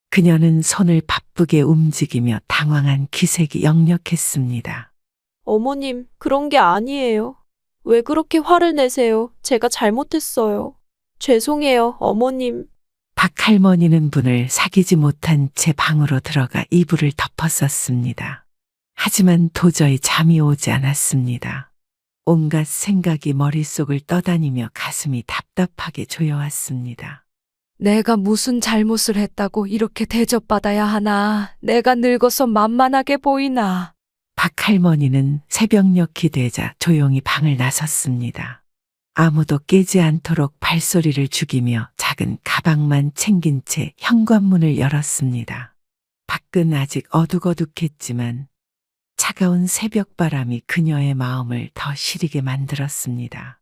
그녀는 손을 바쁘게 움직이며 당황한 기색이 역력했습니다. 어머님, 그런 게 아니에요. 왜 그렇게 화를 내세요? 제가 잘못했어요. 죄송해요, 어머님. 박할머니는 문을 사귀지 못한 채 방으로 들어가 이불을 덮었었습니다. 하지만 도저히 잠이 오지 않았습니다. 온갖 생각이 머릿속을 떠다니며 가슴이 답답하게 조여왔습니다. 내가 무슨 잘못을 했다고 이렇게 대접받아야 하나? 내가 늙어서 만만하게 보이나? 박할머니는 새벽녘이 되자 조용히 방을 나섰습니다. 아무도 깨지 않도록 발소리를 죽이며 작은 가방만 챙긴 채 현관문을 열었습니다. 밖은 아직 어둑어둑했지만 차가운 새벽바람이 그녀의 마음을 더 시리게 만들었습니다.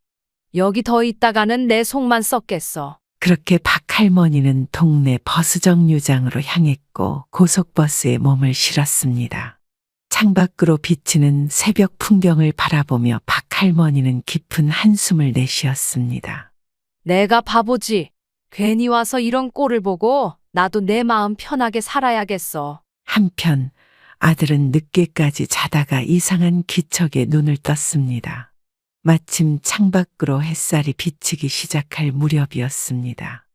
여기 더 있다가는 내 속만 썩겠어. 그렇게 박할머니는 동네 버스정류장으로 향했고 고속버스에 몸을 실었습니다. 창밖으로 비치는 새벽 풍경을 바라보며 박할머니는 깊은 한숨을 내쉬었습니다. 내가 바보지. 괜히 와서 이런 꼴을 보고 나도 내 마음 편하게 살아야겠어. 한편 아들은 늦게까지 자다가 이상한 기척에 눈을 떴습니다. 마침 창밖으로 햇살이 비치기 시작할 무렵이었습니다.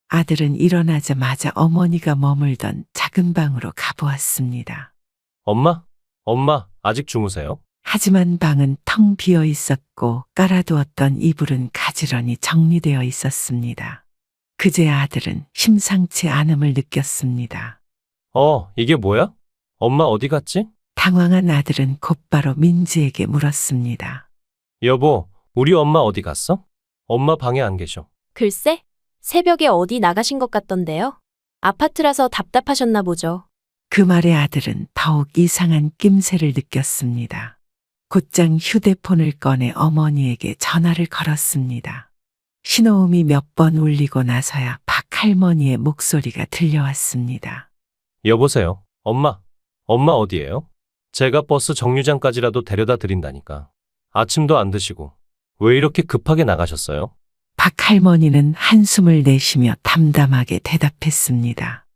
아들은 일어나자마자 어머니가 머물던 작은 방으로 가보았습니다. 엄마? 엄마, 아직 주무세요? 하지만 방은 텅 비어 있었고 깔아두었던 이불은 가지런히 정리되어 있었습니다. 그제야 아들은 심상치 않음을 느꼈습니다. 이게 뭐야? 엄마 어디 갔지? 당황한 아들은 곧바로 민지에게 물었습니다. 여보, 우리 엄마 어디 갔어? 엄마 방에 안 계셔. 글쎄, 새벽에 어디 나가신 것 같던데요. 아파트라서 답답하셨나 보죠. 그 말에 아들은 더욱 이상한 낌새를 느꼈습니다. 곧장 휴대폰을 꺼내 어머니에게 전화를 걸었습니다. 신호음이 몇 번 울리고 나서야 박할머니의 목소리가 들려왔습니다. 여보세요. 엄마 어디예요? 제가 버스 정류장까지라도 데려다 드린다니까. 아침도 안 드시고 왜 이렇게 급하게 나가셨어요? 박할머니는 한숨을 내쉬며 담담하게 대답했습니다.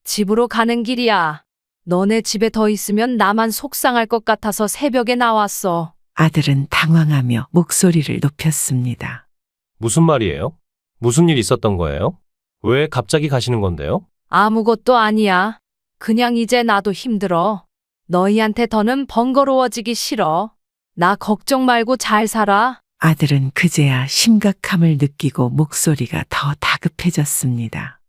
집으로 가는 길이야. 너네 집에 더 있으면 나만 속상할 것 같아서 새벽에 나왔어. 아들은 당황하며 목소리를 높였습니다. 무슨 말이에요? 무슨 일 있었던 거예요? 왜 갑자기 가시는 건데요? 아무것도 아니야. 그냥 이제 나도 힘들어. 너희한테 더는 번거로워지기 싫어. 나 걱정 말고 잘 살아. 아들은 그제야 심각함을 느끼고 목소리가 더 다급해졌습니다.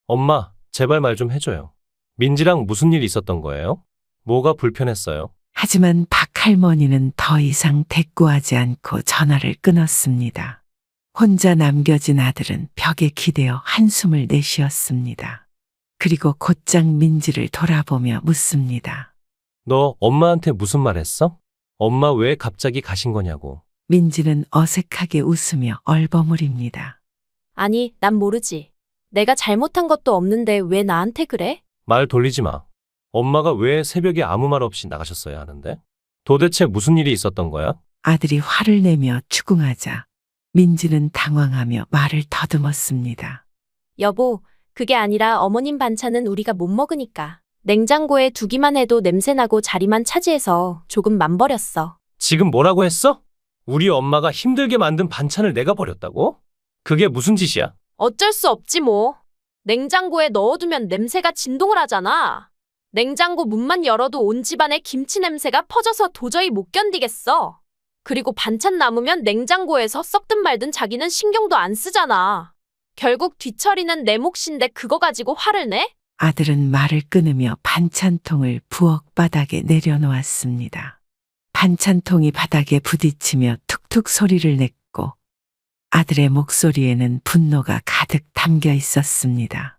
엄마, 제발 말 좀 해줘요. 민지랑 무슨 일 있었던 거예요? 뭐가 불편했어요? 하지만 박할머니는 더 이상 대꾸하지 않고 전화를 끊었습니다. 혼자 남겨진 아들은 벽에 기대어 한숨을 내쉬었습니다. 그리고 곧장 민지를 돌아보며 묻습니다. 너 엄마한테 무슨 말 했어? 엄마 왜 갑자기 가신 거냐고. 민지는 어색하게 웃으며 얼버무립니다. 아니, 난 모르지. 내가 잘못한 것도 없는데 왜 나한테 그래? 말 돌리지 마. 엄마가 왜 새벽에 아무 말 없이 나가셨어야 하는데? 도대체 무슨 일이 있었던 거야? 아들이 화를 내며 추궁하자 민지는 당황하며 말을 더듬었습니다. 여보, 그게 아니라 어머님 반찬은 우리가 못 먹으니까. 냉장고에 두기만 해도 냄새나고 자리만 차지해서 조금 맘버렸어. 지금 뭐라고 했어? 우리 엄마가 힘들게 만든 반찬을 내가 버렸다고? 그게 무슨 짓이야? 어쩔 수 없지 뭐. 냉장고에 넣어두면 냄새가 진동을 하잖아. 냉장고 문만 열어도 온 집안에 김치 냄새가 퍼져서 도저히 못 견디겠어. 그리고 반찬 남으면 냉장고에서 썩든 말든 자기는 신경도 안 쓰잖아. 결국 뒤처리는 내 몫인데 그거 가지고 화를 내? 아들은 말을 끊으며 반찬통을 부엌 바닥에 내려놓았습니다. 반찬통이 바닥에 부딪히며 툭툭 소리를 냈고 아들의 목소리에는 분노가 가득 담겨 있었습니다.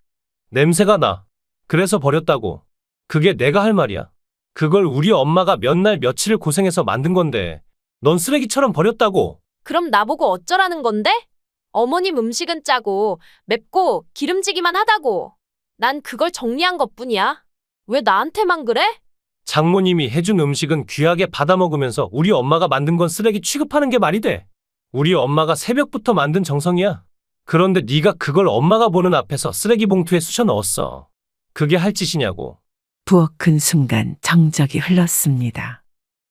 냄새가 나. 그래서 버렸다고. 그게 내가 할 말이야. 그걸 우리 엄마가 몇 날 며칠을 고생해서 만든 건데 넌 쓰레기처럼 버렸다고. 그럼 나보고 어쩌라는 건데? 어머님 음식은 짜고 맵고 기름지기만 하다고. 난 그걸 정리한 것뿐이야. 왜 나한테만 그래? 장모님이 해준 음식은 귀하게 받아 먹으면서 우리 엄마가 만든 건 쓰레기 취급하는 게 말이 돼. 우리 엄마가 새벽부터 만든 정성이야. 그런데 네가 그걸 엄마가 보는 앞에서 쓰레기 봉투에 쑤셔 넣었어. 그게 할 짓이냐고. 부엌은 순간 정적이 흘렀습니다.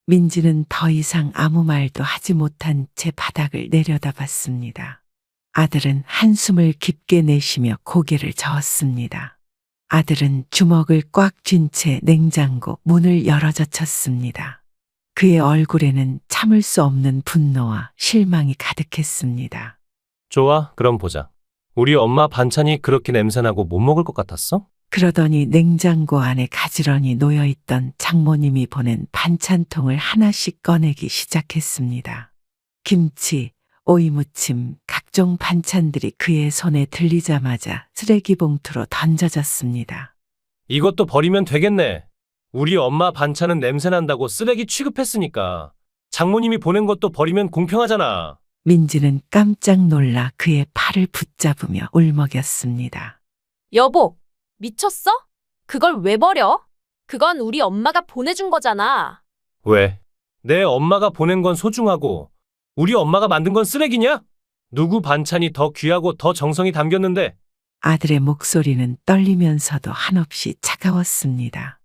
민지는 더 이상 아무 말도 하지 못한 채 바닥을 내려다봤습니다. 아들은 한숨을 깊게 내쉬며 고개를 저었습니다. 아들은 주먹을 꽉 쥔 채 냉장고 문을 열어젖혔습니다. 그의 얼굴에는 참을 수 없는 분노와 실망이 가득했습니다. 좋아, 그럼 보자. 우리 엄마 반찬이 그렇게 냄새나고 못 먹을 것 같았어? 그러더니 냉장고 안에 가지런히 놓여있던 장모님이 보낸 반찬통을 하나씩 꺼내기 시작했습니다. 김치, 오이무침, 각종 반찬들이 그의 손에 들리자마자 쓰레기 봉투로 던져졌습니다. 이것도 버리면 되겠네. 우리 엄마 반찬은 냄새난다고 쓰레기 취급했으니까 장모님이 보낸 것도 버리면 공평하잖아. 민지는 깜짝 놀라 그의 팔을 붙잡으며 울먹였습니다. 여보, 미쳤어? 그걸 왜 버려? 그건 우리 엄마가 보내준 거잖아. 왜? 내 엄마가 보낸 건 소중하고 우리 엄마가 만든 건 쓰레기냐? 누구 반찬이 더 귀하고 더 정성이 담겼는데? 아들의 목소리는 떨리면서도 한없이 차가웠습니다.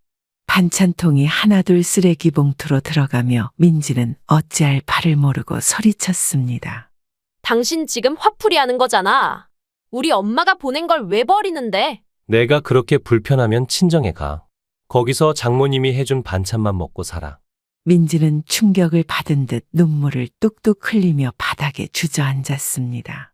반찬통이 하나둘 쓰레기 봉투로 들어가며 민지는 어찌할 바를 모르고 소리쳤습니다. 당신 지금 화풀이 하는 거잖아. 우리 엄마가 보낸 걸 왜 버리는데? 내가 그렇게 불편하면 친정에 가. 거기서 장모님이 해준 반찬만 먹고 살아. 민지는 충격을 받은 듯 눈물을 뚝뚝 흘리며 바닥에 주저앉았습니다.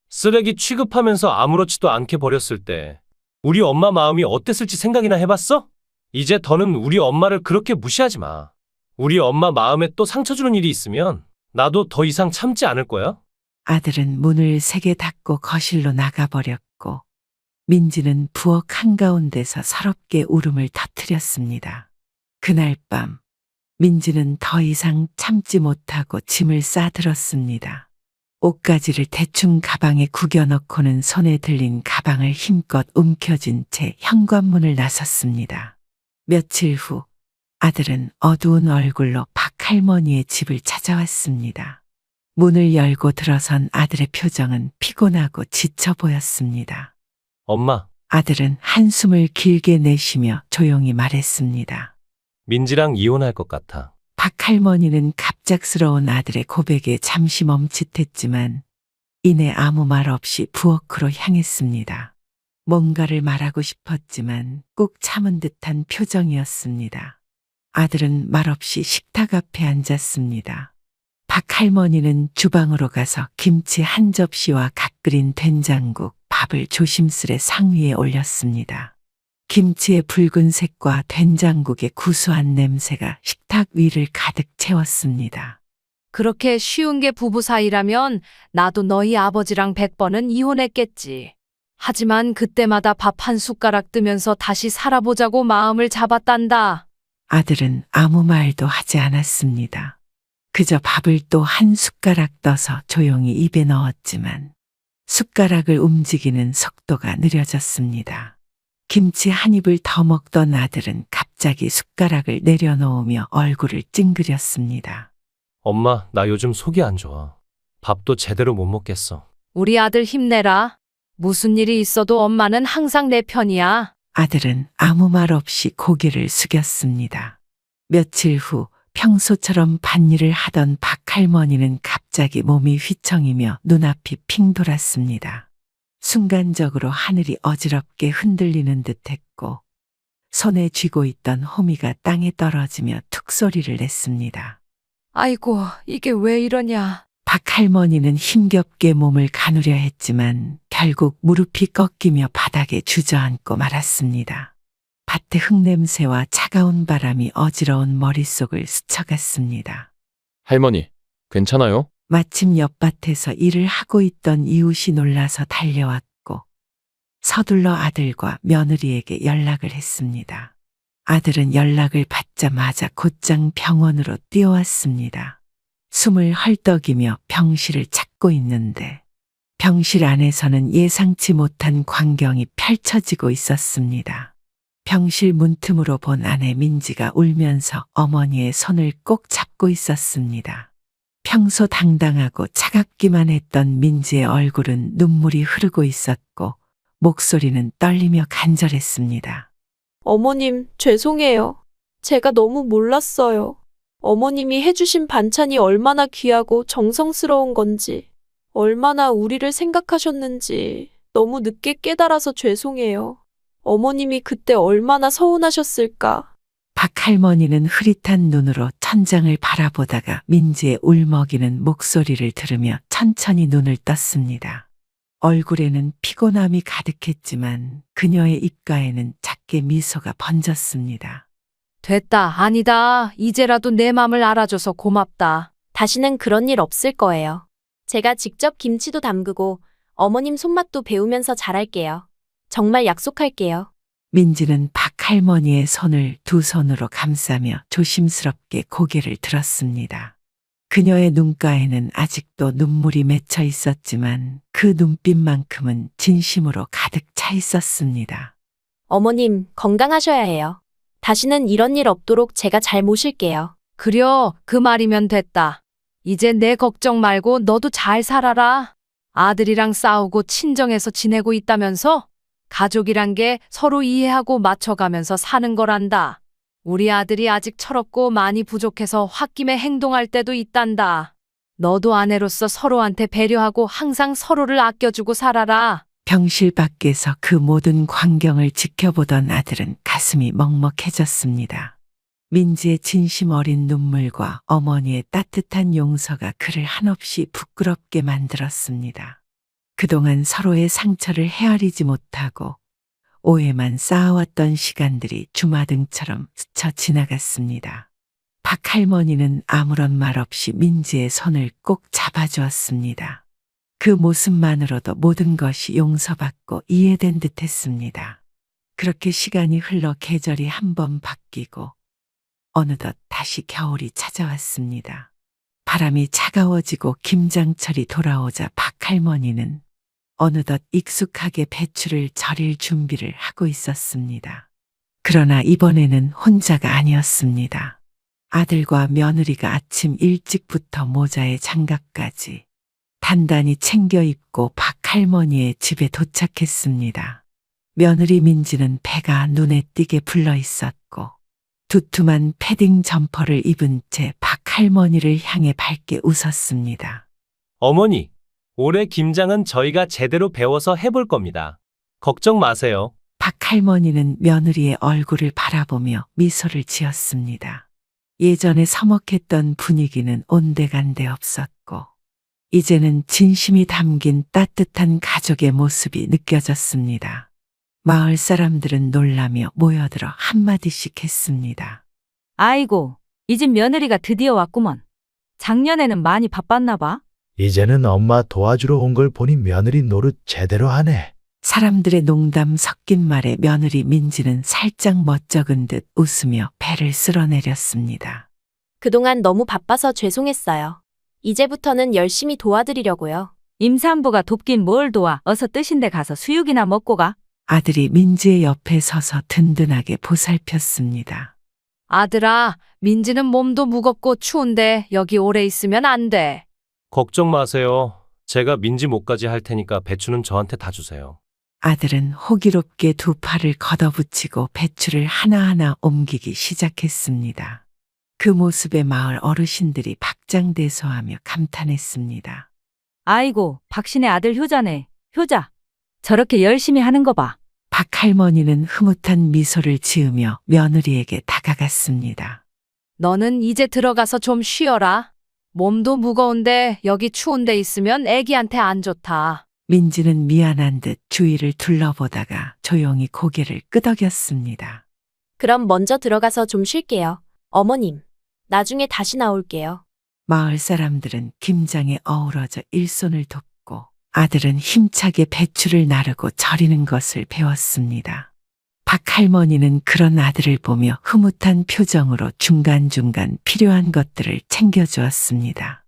쓰레기 취급하면서 아무렇지도 않게 버렸을 때 우리 엄마 마음이 어땠을지 생각이나 해봤어? 이제 더는 우리 엄마를 그렇게 무시하지 마. 우리 엄마 마음에 또 상처 주는 일이 있으면 나도 더 이상 참지 않을 거야. 아들은 문을 세게 닫고 거실로 나가버렸고 민지는 부엌 한가운데서 서럽게 울음을 터뜨렸습니다. 그날 밤 민지는 더 이상 참지 못하고 짐을 싸들었습니다. 옷가지를 대충 가방에 구겨넣고는 손에 들린 가방을 힘껏 움켜쥔 채 현관문을 나섰습니다. 며칠 후 아들은 어두운 얼굴로 박할머니의 집을 찾아왔습니다. 문을 열고 들어선 아들의 표정은 피곤하고 지쳐 보였습니다. 엄마, 아들은 한숨을 길게 내쉬며 조용히 말했습니다. 민지랑 이혼할 것 같아. 박할머니는 갑작스러운 아들의 고백에 잠시 멈칫했지만 이내 아무 말 없이 부엌으로 향했습니다. 뭔가를 말하고 싶었지만 꾹 참은 듯한 표정이었습니다. 아들은 말없이 식탁 앞에 앉았습니다. 박할머니는 주방으로 가서 김치 한 접시와 갓 끓인 된장국, 밥을 조심스레 상위에 올렸습니다. 김치의 붉은색과 된장국의 구수한 냄새가 식탁 위를 가득 채웠습니다. 그렇게 쉬운 게 부부 사이라면 나도 너희 아버지랑 100번은 이혼했겠지. 하지만 그때마다 밥 한 숟가락 뜨면서 다시 살아보자고 마음을 잡았단다. 아들은 아무 말도 하지 않았습니다. 그저 밥을 또 한 숟가락 떠서 조용히 입에 넣었지만 숟가락을 움직이는 속도가 느려졌습니다. 김치 한 입을 더 먹던 아들은 갑자기 숟가락을 내려놓으며 얼굴을 찡그렸습니다. 엄마, 나 요즘 속이 안 좋아. 밥도 제대로 못 먹겠어. 우리 아들 힘내라. 무슨 일이 있어도 엄마는 항상 내 편이야. 아들은 아무 말 없이 고개를 숙였습니다. 며칠 후 평소처럼 밭일을 하던 박할머니는 갑자기 몸이 휘청이며 눈앞이 핑 돌았습니다. 순간적으로 하늘이 어지럽게 흔들리는 듯했고 손에 쥐고 있던 호미가 땅에 떨어지며 툭 소리를 냈습니다. 아이고, 이게 왜 이러냐. 박할머니는 힘겹게 몸을 가누려 했지만 결국 무릎이 꺾이며 바닥에 주저앉고 말았습니다. 밭의 흙냄새와 차가운 바람이 어지러운 머릿속을 스쳐갔습니다. 할머니, 괜찮아요? 마침 옆밭에서 일을 하고 있던 이웃이 놀라서 달려왔고 서둘러 아들과 며느리에게 연락을 했습니다. 아들은 연락을 받자마자 곧장 병원으로 뛰어왔습니다. 숨을 헐떡이며 병실을 찾고 있는데 병실 안에서는 예상치 못한 광경이 펼쳐지고 있었습니다. 병실 문틈으로 본 아내 민지가 울면서 어머니의 손을 꼭 잡고 있었습니다. 평소 당당하고 차갑기만 했던 민지의 얼굴은 눈물이 흐르고 있었고 목소리는 떨리며 간절했습니다. 어머님, 죄송해요. 제가 너무 몰랐어요. 어머님이 해주신 반찬이 얼마나 귀하고 정성스러운 건지, 얼마나 우리를 생각하셨는지 너무 늦게 깨달아서 죄송해요. 어머님이 그때 얼마나 서운하셨을까. 박할머니는 흐릿한 눈으로 천장을 바라보다가 민지의 울먹이는 목소리를 들으며 천천히 눈을 떴습니다. 얼굴에는 피곤함이 가득했지만 그녀의 입가에는 작게 미소가 번졌습니다. 됐다, 아니다. 이제라도 내 맘을 알아줘서 고맙다. 다시는 그런 일 없을 거예요. 제가 직접 김치도 담그고 어머님 손맛도 배우면서 잘할게요. 정말 약속할게요. 민지는 박할머니의 손을 두 손으로 감싸며 조심스럽게 고개를 들었습니다. 그녀의 눈가에는 아직도 눈물이 맺혀 있었지만 그 눈빛만큼은 진심으로 가득 차 있었습니다. 어머님, 건강하셔야 해요. 다시는 이런 일 없도록 제가 잘 모실게요. 그려, 그 말이면 됐다. 이제 내 걱정 말고 너도 잘 살아라. 아들이랑 싸우고 친정에서 지내고 있다면서? 가족이란 게 서로 이해하고 맞춰가면서 사는 거란다. 우리 아들이 아직 철없고 많이 부족해서 홧김에 행동할 때도 있단다. 너도 아내로서 서로한테 배려하고 항상 서로를 아껴주고 살아라. 병실 밖에서 그 모든 광경을 지켜보던 아들은 가슴이 먹먹해졌습니다. 민지의 진심 어린 눈물과 어머니의 따뜻한 용서가 그를 한없이 부끄럽게 만들었습니다. 그동안 서로의 상처를 헤아리지 못하고 오해만 쌓아왔던 시간들이 주마등처럼 스쳐 지나갔습니다. 박할머니는 아무런 말 없이 민지의 손을 꼭 잡아주었습니다. 그 모습만으로도 모든 것이 용서받고 이해된 듯했습니다. 그렇게 시간이 흘러 계절이 한 번 바뀌고 어느덧 다시 겨울이 찾아왔습니다. 바람이 차가워지고 김장철이 돌아오자 박할머니는 어느덧 익숙하게 배추를 절일 준비를 하고 있었습니다. 그러나 이번에는 혼자가 아니었습니다. 아들과 며느리가 아침 일찍부터 모자에 장갑까지 단단히 챙겨 입고 박할머니의 집에 도착했습니다. 며느리 민지는 배가 눈에 띄게 불러 있었고 두툼한 패딩 점퍼를 입은 채 박할머니를 향해 밝게 웃었습니다. 어머니, 올해 김장은 저희가 제대로 배워서 해볼 겁니다. 걱정 마세요. 박할머니는 며느리의 얼굴을 바라보며 미소를 지었습니다. 예전에 서먹했던 분위기는 온데간데 없었고 이제는 진심이 담긴 따뜻한 가족의 모습이 느껴졌습니다. 마을 사람들은 놀라며 모여들어 한마디씩 했습니다. 아이고, 이 집 며느리가 드디어 왔구먼. 작년에는 많이 바빴나 봐. 이제는 엄마 도와주러 온 걸 보니 며느리 노릇 제대로 하네. 사람들의 농담 섞인 말에 며느리 민지는 살짝 멋쩍은 듯 웃으며 배를 쓸어내렸습니다. 그동안 너무 바빠서 죄송했어요. 이제부터는 열심히 도와드리려고요. 임산부가 돕긴 뭘 도와. 어서 뜨신 데 가서 수육이나 먹고 가. 아들이 민지의 옆에 서서 든든하게 보살폈습니다. 아들아, 민지는 몸도 무겁고 추운데 여기 오래 있으면 안 돼. 걱정 마세요. 제가 민지 목까지 할 테니까 배추는 저한테 다 주세요. 아들은 호기롭게 두 팔을 걷어붙이고 배추를 하나하나 옮기기 시작했습니다. 그 모습에 마을 어르신들이 박장대소하며 감탄했습니다. 아이고, 박신의 아들 효자네. 효자. 저렇게 열심히 하는 거 봐. 박할머니는 흐뭇한 미소를 지으며 며느리에게 다가갔습니다. 너는 이제 들어가서 좀 쉬어라. 몸도 무거운데 여기 추운 데 있으면 애기한테 안 좋다. 민지는 미안한 듯 주위를 둘러보다가 조용히 고개를 끄덕였습니다. 그럼 먼저 들어가서 좀 쉴게요. 어머님, 나중에 다시 나올게요. 마을 사람들은 김장에 어우러져 일손을 돕고 아들은 힘차게 배추를 나르고 절이는 것을 배웠습니다. 박할머니는 그런 아들을 보며 흐뭇한 표정으로 중간중간 필요한 것들을 챙겨주었습니다.